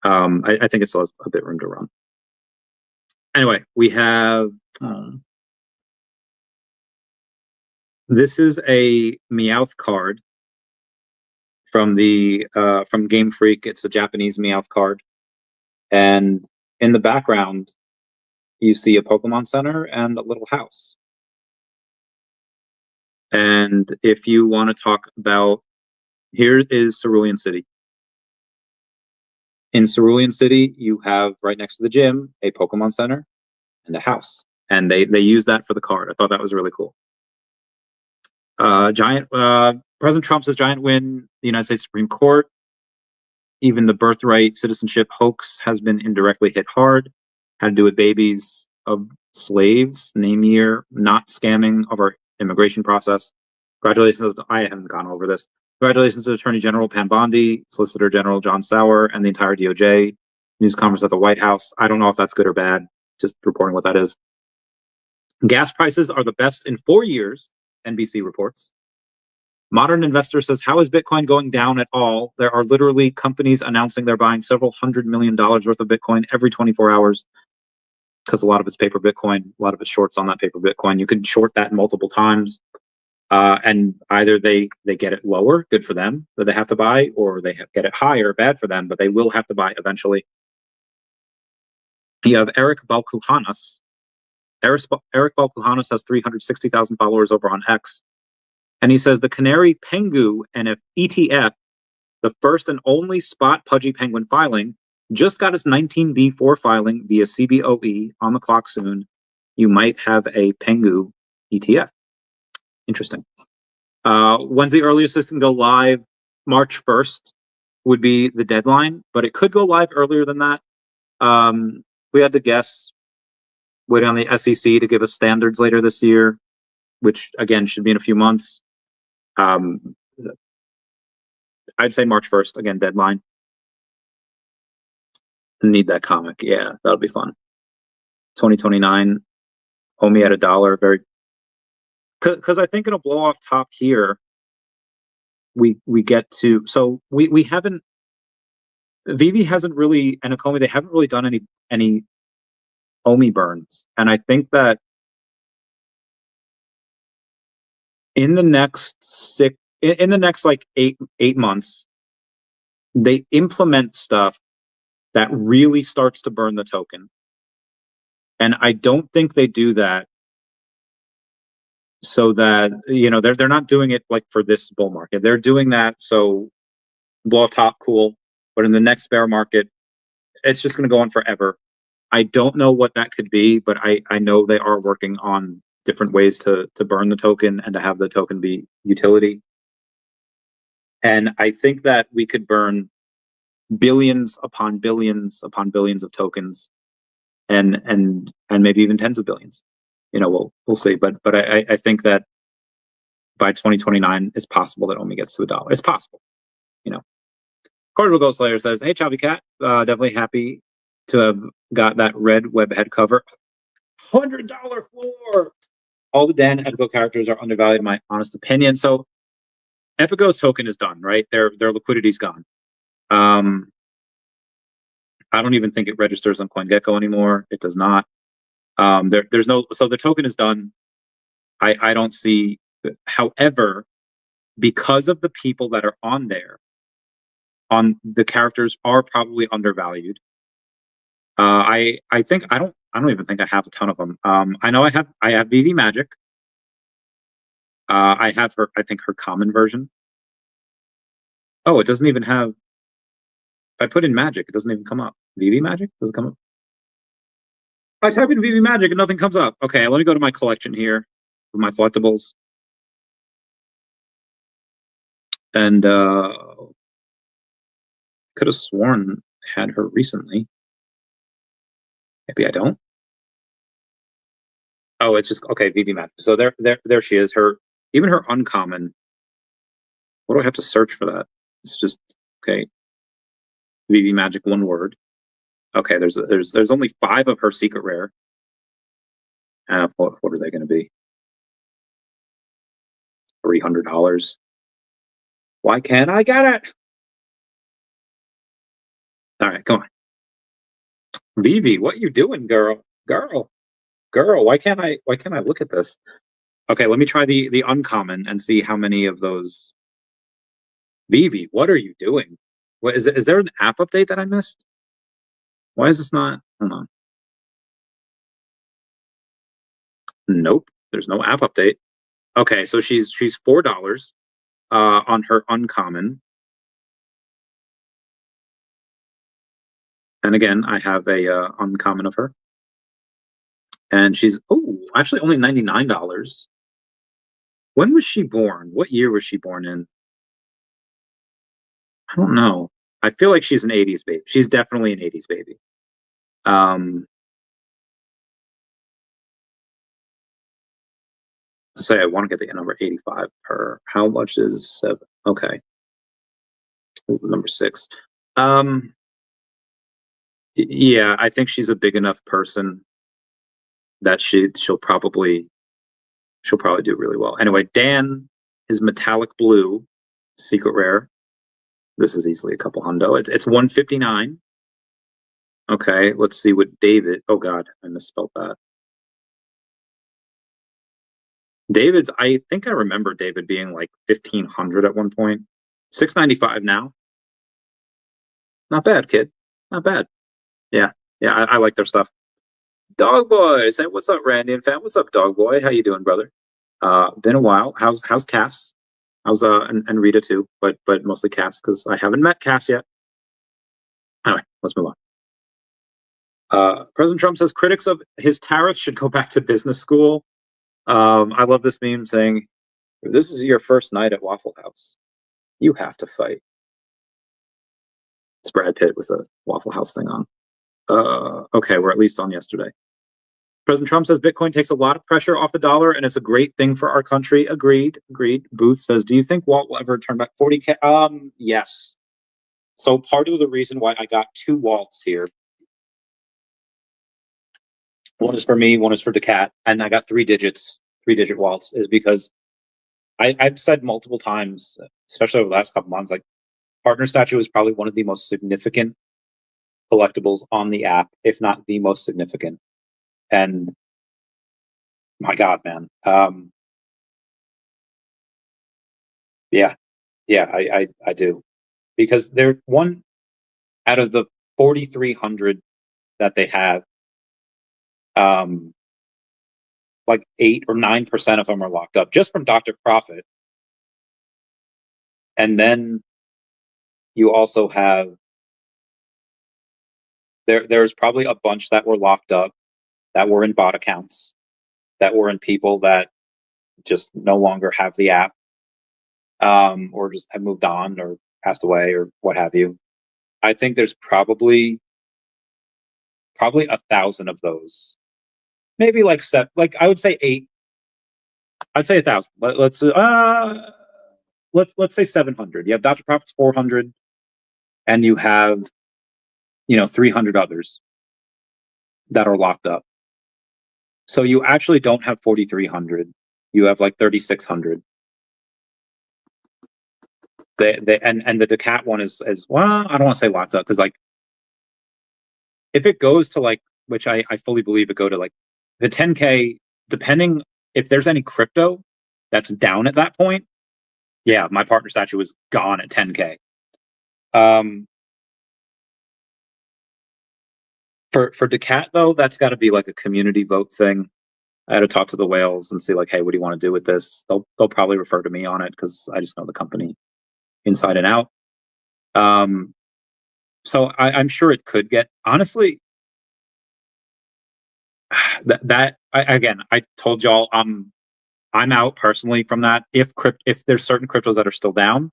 I think it still has a bit room to run. Anyway, we have this is a Meowth card from Game Freak. It's a Japanese Meowth card, and in the background you see a Pokemon Center and a little house. And if you want to talk about, here is Cerulean City. In Cerulean City, you have right next to the gym a Pokemon Center and a house, and they use that for the card. I thought that was really cool. President Trump says giant win the United States Supreme Court. Even the birthright citizenship hoax has been indirectly hit hard. Had to do with babies of slaves, name year, not scamming of our immigration process. Congratulations. I haven't gone over this. Congratulations to Attorney General Pam Bondi, Solicitor General John Sauer, and the entire DOJ. News conference at the White House. I don't know if that's good or bad. Just reporting what that is. Gas prices are the best in 4 years, NBC reports. Modern Investor says, how is Bitcoin going down at all? There are literally companies announcing they're buying several $100 million worth of Bitcoin every 24 hours because a lot of it's paper Bitcoin, a lot of it's shorts on that paper Bitcoin. You can short that multiple times. And either they get it lower, good for them, that they have to buy, or they get it higher, bad for them, but they will have to buy eventually. You have Eric Balkuhanas. Eric Balkuhanas has 360,000 followers over on X. And he says the Canary Pengu ETF, the first and only spot Pudgy Penguin filing, just got its 19B4 filing via CBOE on the clock soon. You might have a Pengu ETF. Interesting. When's the earliest this can go live? March 1st would be the deadline, but it could go live earlier than that. We had to guess, wait on the SEC to give us standards later this year, which again should be in a few months. I'd say March 1st, again, deadline. Need that comic. Yeah, that'll be fun. 2029, OMI at $1, very, because I think it'll blow off top here. we get to, so we haven't, VeVe hasn't really, and OMI, they haven't really done any OMI burns, and I think that in the next like 8 months, they implement stuff that really starts to burn the token. And I don't think they do that so that, you know, they're not doing it like for this bull market. They're doing that so blow top, cool, but in the next bear market, it's just going to go on forever. I don't know what that could be, but I know they are working on different ways to burn the token and to have the token be utility. And I think that we could burn billions upon billions upon billions of tokens, and maybe even tens of billions. You know, we'll see. But I think that by 2029, it's possible that OMI gets to $1. It's possible. You know. Cardinal Ghost Slayer says, "Hey, Chavez Cat, definitely happy to have got that red web head cover. $100 floor. All the Dan Epico characters are undervalued, in my honest opinion." So Epico's token is done, right? Their liquidity's gone. I don't even think it registers on CoinGecko anymore. It does not. There's no, so the token is done. I don't see. However, because of the people that are on there, the characters are probably undervalued. I think I don't even think I have a ton of them. I know I have VeVe Magic. I have her, I think her common version. Oh, it doesn't even have, if I put in Magic, it doesn't even come up. VeVe Magic? Does it come up? I type in VeVe Magic and nothing comes up. Okay, let me go to my collection here with my collectibles. And could have sworn I had her recently. Maybe I don't. Oh, it's just, okay, VeVe Magic. So there she is. Even her uncommon. What do I have to search for that? It's just, okay. VeVe Magic, one word. Okay, there's only 5 of her secret rare. What are they going to be? $300. Why can't I get it? All right, come on. VeVe, what you doing, girl? Girl, why can't I look at this? Okay, let me try the uncommon and see how many of those. VeVe, what are you doing? What is it? Is there an app update that I missed? Why is this not? Hold on. Nope, there's no app update. Okay, so she's $4 on her uncommon. And again, I have a uncommon of her. And she's, oh, actually only $99. When was she born? What year was she born in? I don't know. I feel like she's an 80s baby. She's definitely an 80s baby. Say I want to get the number 85 per. How much is 7? Okay. Ooh, number 6. Yeah, I think she's a big enough person that she'll probably do really well. Anyway, Dan is metallic blue, secret rare. This is easily a couple hundo. It's 159. Okay, let's see what David. Oh God, I misspelled that. David's. I think I remember David being like 1,500 at one point. 695 now. Not bad, kid. Not bad. Yeah, I like their stuff. Dog Boy, say what's up, Randy and fam. What's up, Dog Boy? How you doing, brother? Been a while. How's Cass? How's and Rita too, but mostly Cass because I haven't met Cass yet. Anyway, let's move on. President Trump says critics of his tariffs should go back to business school. I love this meme saying, if this is your first night at Waffle House, you have to fight. It's Brad Pitt with a Waffle House thing on. Okay, we're at least on yesterday. President Trump says Bitcoin takes a lot of pressure off the dollar and it's a great thing for our country. Agreed. Booth says, do you think Walt will ever turn back 40K? Yes. So part of the reason why I got 2 Walts here, one is for me, one is for daCAT, and I got 3 digit Walts, is because I've said multiple times, especially over the last couple months, like partner statue is probably one of the most significant collectibles on the app, if not the most significant. And my God, man. Yeah, yeah, I do. Because they're one out of the 4,300 that they have, like 8 or 9% of them are locked up just from Dr. Profit. And then you also have there's probably a bunch that were locked up that were in bot accounts, that were in people that just no longer have the app, or just have moved on or passed away or what have you. I think there's probably 1,000 of those. Maybe like seven, like I would say 8. I'd say 1,000. Let's say 700. You have Dr. Profit's 400, and you have 300 others that are locked up. So you actually don't have 4,300. You have like 3,600. And the daCAT one is well, I don't want to say locked up because like if it goes to like, which I fully believe it go to like the 10K, depending if there's any crypto that's down at that point, yeah, my partner statue is gone at 10K. For daCAT though, that's got to be like a community vote thing. I had to talk to the whales and see like, hey, what do you want to do with this? They'll probably refer to me on it because I just know the company inside and out. So I'm sure it could get, honestly, again, I told y'all I'm out personally from that. If there's certain cryptos that are still down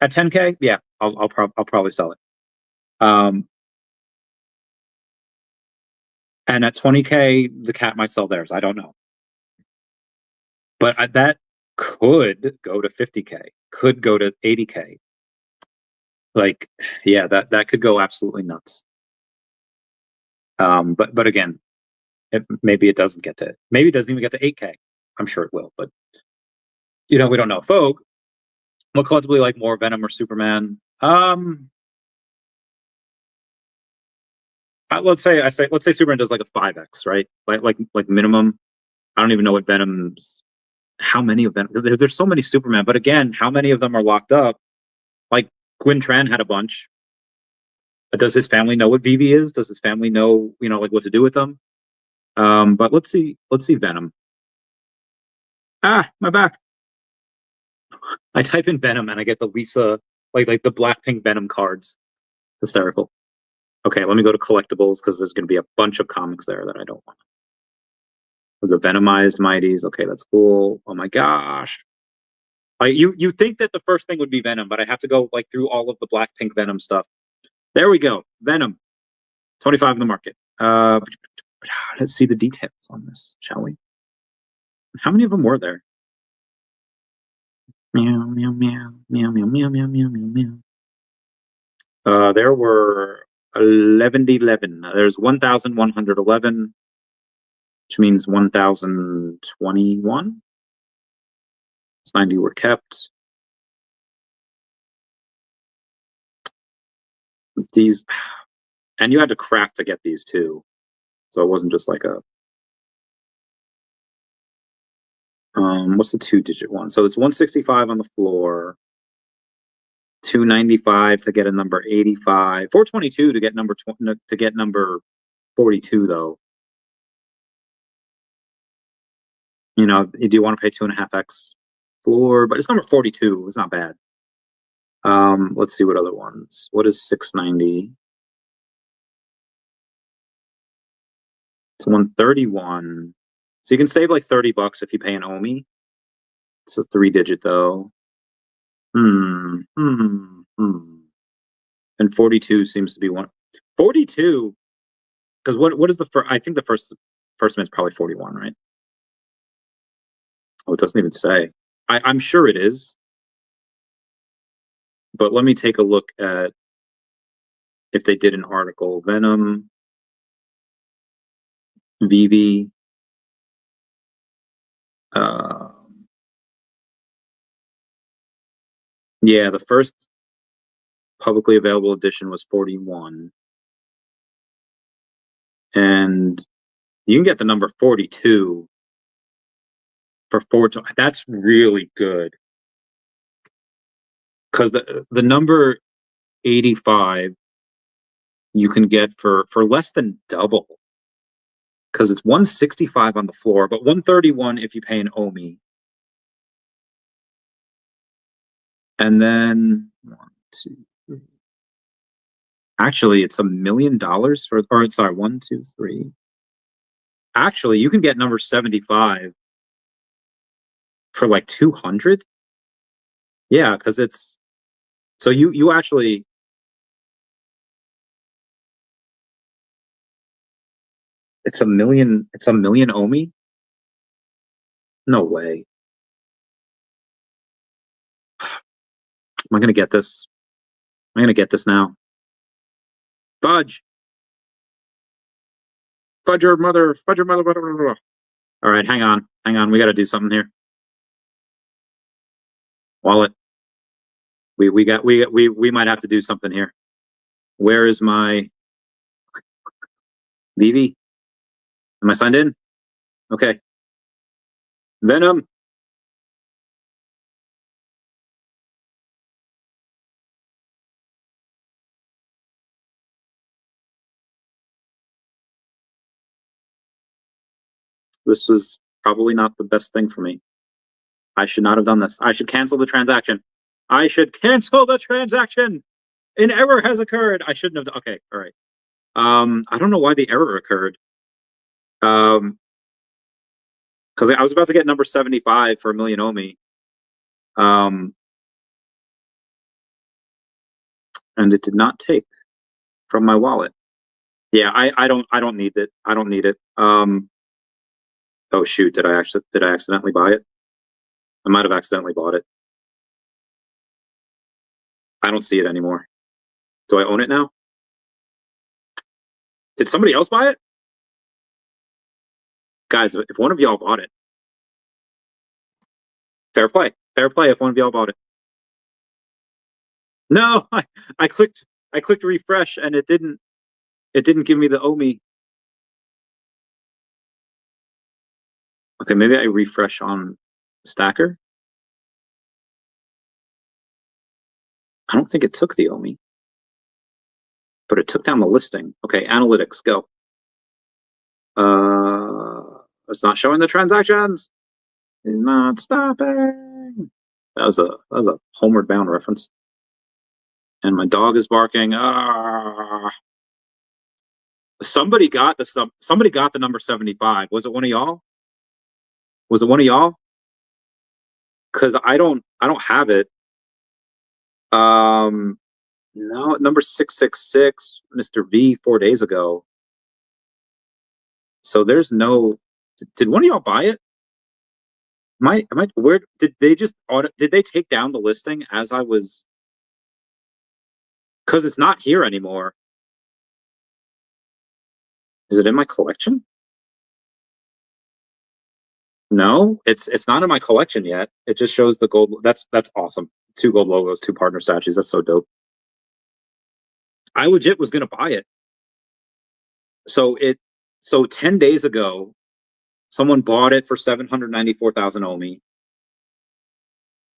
at 10K, yeah, I'll probably sell it. And at 20K, daCAT might sell theirs. I don't know, but that could go to 50K, could go to 80K. Like, yeah, that could go absolutely nuts. But again, maybe it doesn't get to. Maybe it doesn't even get to 8K. I'm sure it will, but we don't know. Folk, what collectively like more Venom or Superman? Let's say Superman does like a 5x, right? Like minimum. I don't even know what Venom's. How many of them? There's so many Superman, but again, how many of them are locked up? Like Gwyn Tran had a bunch. Does his family know what VeVe is? Does his family know, like what to do with them? But let's see Venom. My back. I type in Venom and I get the Lisa, like the Blackpink Venom cards. Hysterical. Okay, let me go to collectibles because there's going to be a bunch of comics there that I don't want. The Venomized Mighties. Okay, that's cool. Oh my gosh. Like you think that the first thing would be Venom, but I have to go like through all of the Blackpink Venom stuff. There we go. Venom. 25 in the market. Let's see the details on this, shall we? How many of them were there? Meow, meow, meow, meow, meow, meow, meow, meow, meow, meow. There were 11. There's 1,111, which means 1,021. 90 were kept. These, and you had to crack to get these too, so it wasn't just like a. What's the 2-digit one? So it's 165 on the floor. 295 to get a number 85. 422 to get number 42 though. Do you want to pay 2.5x floor? But it's number 42. It's not bad. Let's see what other ones. What is 690? It's 131. So you can save like $30 if you pay an OMI. It's a 3-digit though. And 42 seems to be one. 42, because what is the first? I think the first one is probably 41, right? Oh, it doesn't even say. I'm sure it is. But let me take a look at if they did an article. Venom, VeVe. Yeah, the first publicly available edition was 41. And you can get the number 42 for 4. That's really good. Because the number 85 you can get for less than double. Because it's 165 on the floor, but 131 if you pay an OMI. And then 1, 2, 3. Actually, it's $1 million for, or sorry, 1, 2, 3. Actually, you can get number 75 for like 200. Yeah, because it's, so you actually, it's $1 million OMI. No way. Am I gonna get this? I'm gonna get this now. Fudge. Fudge your mother. Fudge your mother. Blah, blah, blah, blah. All right, hang on. Hang on. We got to do something here. Wallet. We might have to do something here. Where is my VeVe? Am I signed in? Okay. Venom. This was probably not the best thing for me. I should not have done this. I should cancel the transaction. I should cancel the transaction. An error has occurred. I shouldn't have. Okay, all right. I don't know why the error occurred. Because I was about to get number 75 for $1 million OMI. And it did not take from my wallet. Yeah, I don't need it. I don't need it. Oh shoot, did I accidentally buy it? I might have accidentally bought it. I don't see it anymore. Do I own it now? Did somebody else buy it? Guys, if one of y'all bought it, fair play. Fair play if one of y'all bought it. No, I clicked refresh and it didn't give me the OMI. Okay, maybe I refresh on Stacker. I don't think it took the OMI, but it took down the listing. Okay, analytics, go. It's not showing the transactions. It's not stopping. That was a Homeward Bound reference. And my dog is barking. Somebody got the number 75. Was it one of y'all? Was it one of y'all? Because I don't have it. No, number 666, Mr. V 4 days ago. So there's no. Did one of y'all buy it? Where did they just did they take down the listing as I was? Because it's not here anymore. Is it in my collection? No, it's not in my collection yet. It just shows the gold. That's awesome. 2 gold logos, 2 partner statues. That's so dope. I legit was gonna buy it. So 10 days ago, someone bought it for 794,000 OMI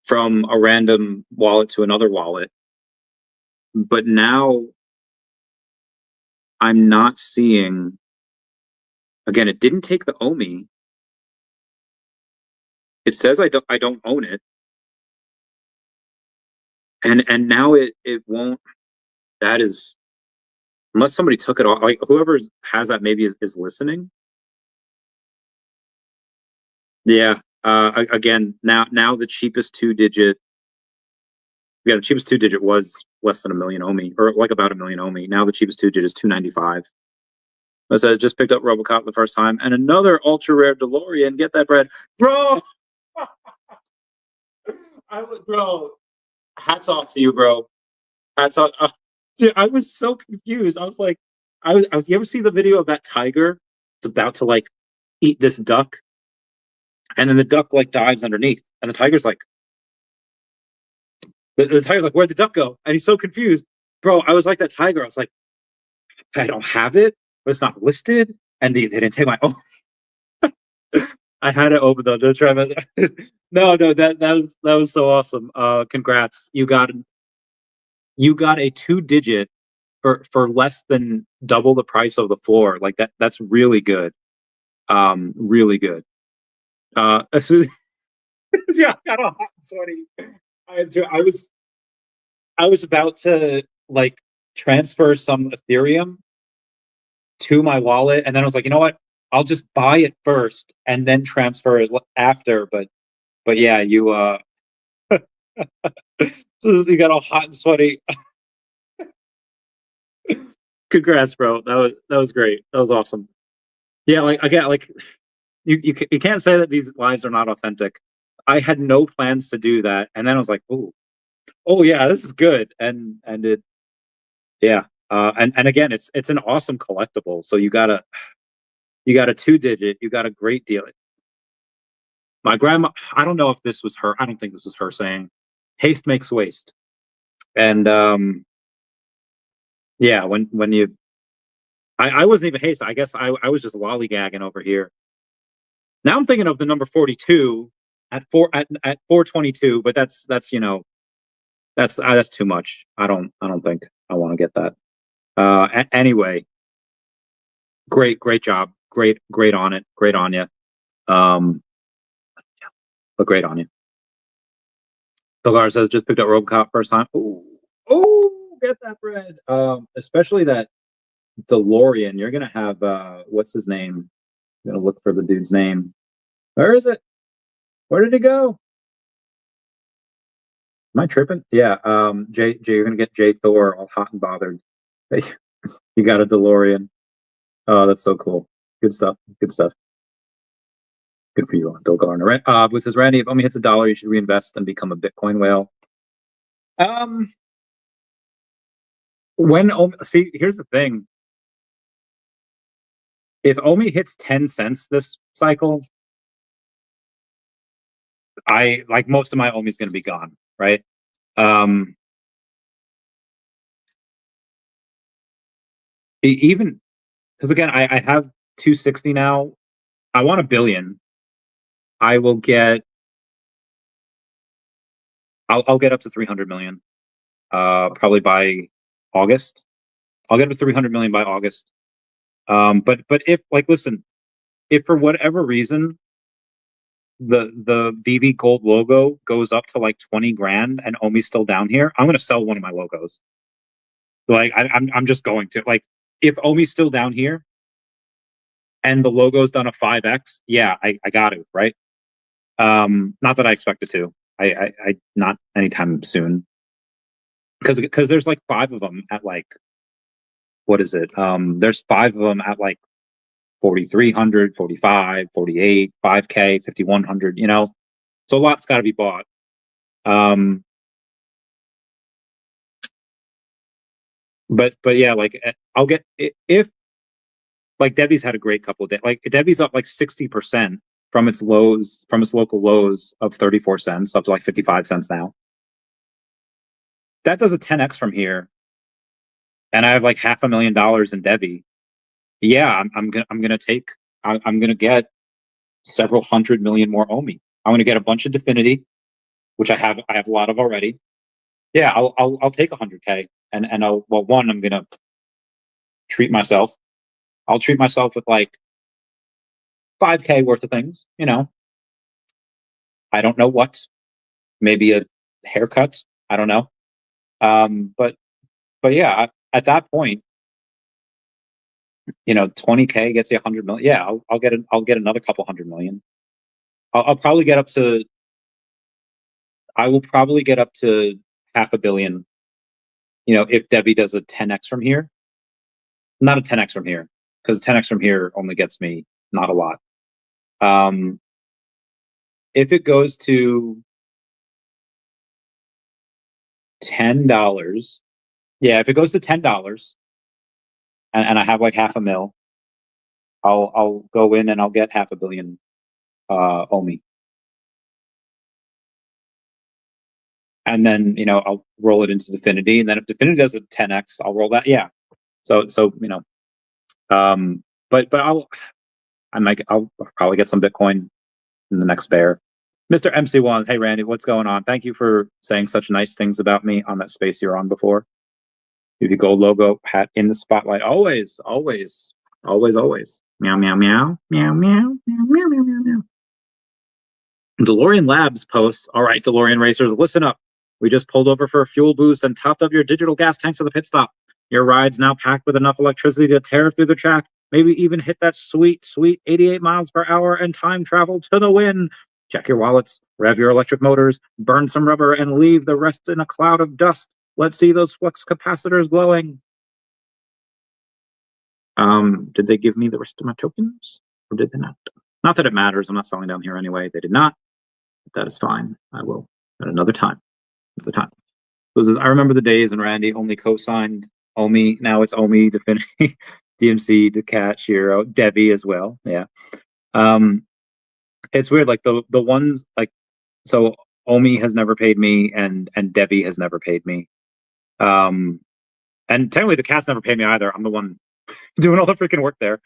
from a random wallet to another wallet. But now I'm not seeing. Again, it didn't take the OMI. It says I don't own it. And now it won't. That is, unless somebody took it off. Like whoever has that maybe is listening. Yeah. Again, now the cheapest 2-digit. Yeah, the cheapest 2-digit was less than $1 million OMI, or like about $1 million OMI. Now the cheapest 2-digit is 295. It says just picked up RoboCop the first time, and another ultra rare DeLorean. Get that bread, bro. Bro. Hats off to you, bro. Hats off. Dude, I was so confused. I was like, I was. You ever see the video of that tiger? It's about to like eat this duck, and then the duck like dives underneath, and the tiger's like, The tiger's like, where'd the duck go? And he's so confused. Bro, I was like that tiger. I was like, I don't have it, but it's not listed. And they didn't take my own. I had it open though. Don't try no, that was so awesome. Congrats. You got a 2-digit for less than double the price of the floor. Like that's really good. Really good. So, yeah, I got all hot and sweaty. I was about to like transfer some Ethereum to my wallet, and then I was like, you know what? I'll just buy it first and then transfer it after. But yeah, so you got all hot and sweaty. Congrats, bro. That was great. That was awesome. Yeah, like again, like you can't say that these lives are not authentic. I had no plans to do that, and then I was like, oh yeah, this is good, and it yeah, and again, it's an awesome collectible. So you got a 2-digit, you got a great deal. My grandma, I don't know if this was her. I don't think this was her saying, "Haste makes waste," and yeah, when you, I wasn't even haste. I guess I was just lollygagging over here. Now I'm thinking of the number 42 at 422, but that's that's too much. I don't think I want to get that. Anyway, great job, great on it, great on you. Um, but great on you. Bilgar says just picked up Robocop first time. Oh, get that bread. Especially that DeLorean. You're gonna have what's his name? I'm gonna look for the dude's name. Where is it? Where did it go? Am I tripping? Yeah. Jay, you're gonna get Jay Thor all hot and bothered. You got a DeLorean. Oh, that's so cool. Good stuff. Good stuff. Good for you, Bill Garner. Which says Randy, if only hits $1, you should reinvest and become a Bitcoin whale. When see, here's the thing. If OMI hits 10 cents this cycle, I like most of my OMI is going to be gone, right? Even because again, I have 260 now. I want 1 billion. I will get. I'll get up to 300 million. Probably by August. I'll get up to 300 million by August. But if like listen, if for whatever reason the VeVe gold logo goes up to like 20 grand and OMI's still down here, I'm gonna sell one of my logos. Like I'm just going to like if OMI's still down here and the logo's done a 5x, yeah, I got it, right? Not that I expect it to. I not anytime soon. Because there's like 5 of them at like what is it? There's 5 of them at like 4,300, 45, 48, 5K, 5,100, you know. So a lot's got to be bought. But yeah, like I'll get if like Devi's had a great couple of days. Like Devi's up like 60% from its lows, from its local lows of 34 cents up to like 55 cents now. That does a 10x from here, and I have like $500,000 in Devi. Yeah, I'm gonna take. I'm gonna get several hundred million more OMI. I'm gonna get a bunch of Definity, which I have a lot of already. Yeah, I'll take 100K, and I'll well one I'm gonna treat myself. I'll treat myself with like 5K worth of things. You know, I don't know what. Maybe a haircut. I don't know. But yeah, at that point, you know, 20K gets you 100 million. Yeah, I'll get another couple 100 million. I'll probably get up to. I will probably get up to 500 million. You know, if Devi does a 10x from here, not a 10x from here, because 10x from here only gets me not a lot. If it goes to $10, yeah, if it goes to $10, and I have like 500,000, I'll go in and I'll get 500 million OMI. and then I'll roll it into Definity, and then if Definity does a 10x, I'll roll that. Yeah. So but I'll probably get some Bitcoin in the next bear. Mr. MC1, hey Randy, what's going on? Thank you for saying such nice things about me on that space you're on before. VeVe Gold logo hat in the spotlight. Always, always, always, always. Meow, meow, meow, meow, meow, meow, meow, meow, meow, meow. DeLorean Labs posts, all right, DeLorean racers, listen up. We just pulled over for a fuel boost and topped up your digital gas tanks at the pit stop. Your ride's now packed with enough electricity to tear through the track, maybe even hit that sweet, sweet 88 miles per hour and time travel to the win. Check your wallets, rev your electric motors, burn some rubber, and leave the rest in a cloud of dust. Let's see those flux capacitors glowing. Did they give me the rest of my tokens? Or did they not? Not that it matters. I'm not selling down here anyway. They did not. That is fine. I will at another time. Another time. I remember the days when Randy only co-signed OMI. Now it's OMI, Definity, DMC, daCAT, SHIRO, Devi as well. Yeah. It's weird. Like the ones like, so OMI has never paid me, and Devi has never paid me. And technically daCAT's never paid me either. I'm the one doing all the freaking work there.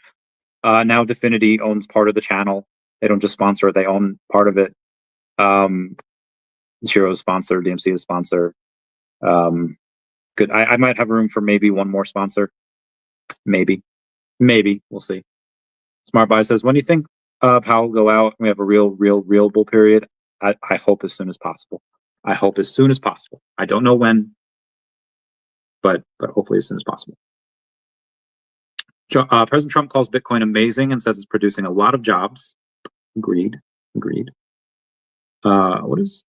Now Definity owns part of the channel. They don't just sponsor it; they own part of it. SHIRO's sponsor, DMC is sponsor. Good. I might have room for maybe one more sponsor. Maybe we'll see. Smart Buy says, when do you think Powell will go out? We have a real bull period. I hope as soon as possible. I hope as soon as possible. I don't know when, but hopefully as soon as possible. President Trump calls Bitcoin amazing and says it's producing a lot of jobs. Agreed. What is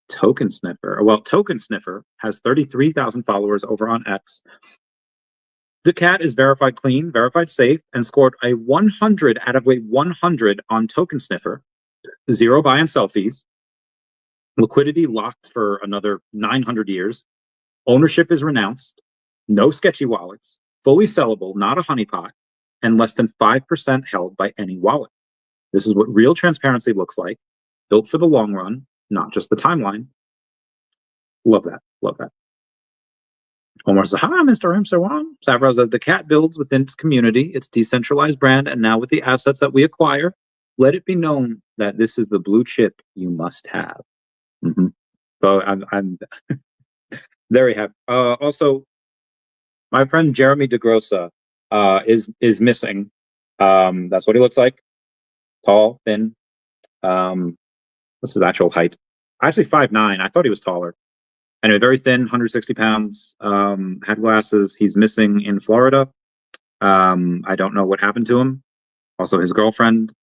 Token Sniffer? Well, Token Sniffer has 33,000 followers over on X. daCAT is verified clean, verified safe, and scored a 100 out of a 100 on Token Sniffer. 0 buy and sell fees. Liquidity locked for another 900 years. Ownership is renounced. No sketchy wallets. Fully sellable, not a honeypot, and less than 5% held by any wallet. This is what real transparency looks like, built for the long run, not just the timeline. Love that. Love that. Omar says, hi, Mr. M1. Savro says, daCAT builds within its community, its decentralized brand, and now with the assets that we acquire, let it be known that this is the blue chip you must have. So I'm very happy. Also, my friend Jeremy DeGrossa is missing. That's what he looks like. Tall, thin. What's his actual height? Actually 5'9". I thought he was taller. Anyway, very thin, 160 pounds. Had glasses. He's missing in Florida. I don't know what happened to him. Also, his girlfriend,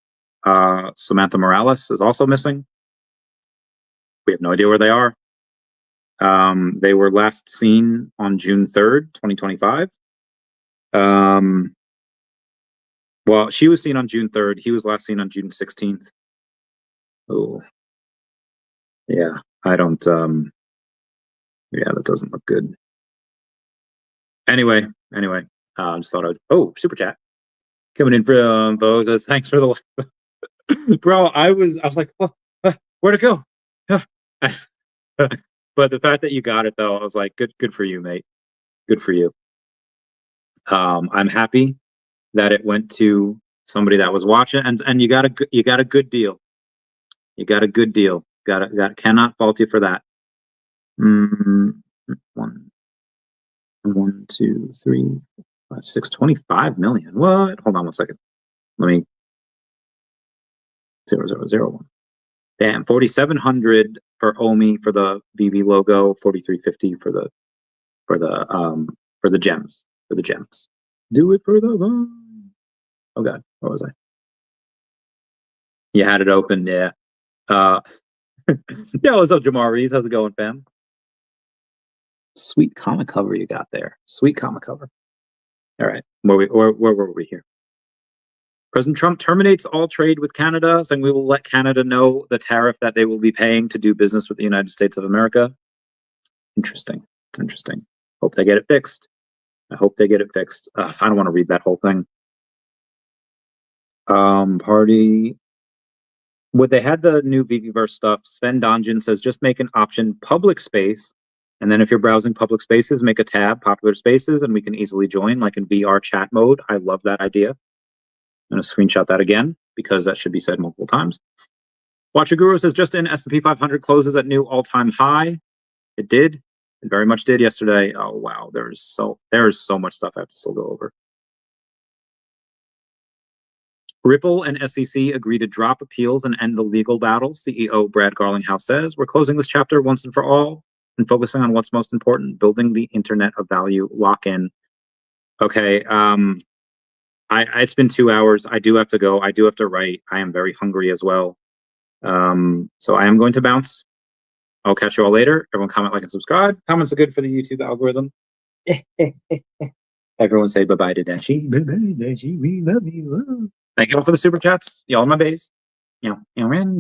Samantha Morales, is also missing. We have no idea where they are. They were last seen on June 3rd, 2025. Well, she was seen on June 3rd. He was last seen on June 16th. Oh, yeah. I don't. Yeah, that doesn't look good. Anyway, just thought I'd. Oh, super chat coming in from Bo says, thanks for the. Bro, I was like, where'd it go? But the fact that you got it though, I was like, good for you, mate. Good for you. I'm happy that it went to somebody that was watching, and you got a good deal. You got a good deal. Cannot fault you for that. 1, 2, 3, 5, 6, 25 million. What? Hold on 1 second. Let me 0001. Damn, 4,700 for OMI for the VeVe logo, 4,350 for the gems. Do it for the fun. Oh god, what was I? You had it open, yeah. Yo, what's up, Jamar Rees? How's it going, fam? Sweet comic cover you got there. Sweet comic cover. All right, where were we here? President Trump terminates all trade with Canada, saying we will let Canada know the tariff that they will be paying to do business with the United States of America. Interesting. Hope they get it fixed. I hope they get it fixed. I don't want to read that whole thing. Party What they had the new VeVe stuff. Sven Donjon says just make an option public space, and then if you're browsing public spaces, make a tab popular spaces, and we can easily join like in VR chat mode. I love that idea. I'm gonna screenshot that again because that should be said multiple times. Watcher Guru says just in S&P 500 closes at new all-time high. It did. It very much did yesterday. Oh wow, there is so much stuff I have to still go over. Ripple and SEC agree to drop appeals and end the legal battle. CEO Brad Garlinghouse says, we're closing this chapter once and for all and focusing on what's most important, building the Internet of Value lock-in. Okay, it's been 2 hours. I do have to go. I do have to write. I am very hungry as well. So I am going to bounce. I'll catch you all later. Everyone comment, like, and subscribe. Comments are good for the YouTube algorithm. Everyone say bye-bye to Dashi. Bye-bye, Dashi. We love you. Thank you all for the super chats. Y'all are my bays. Randy.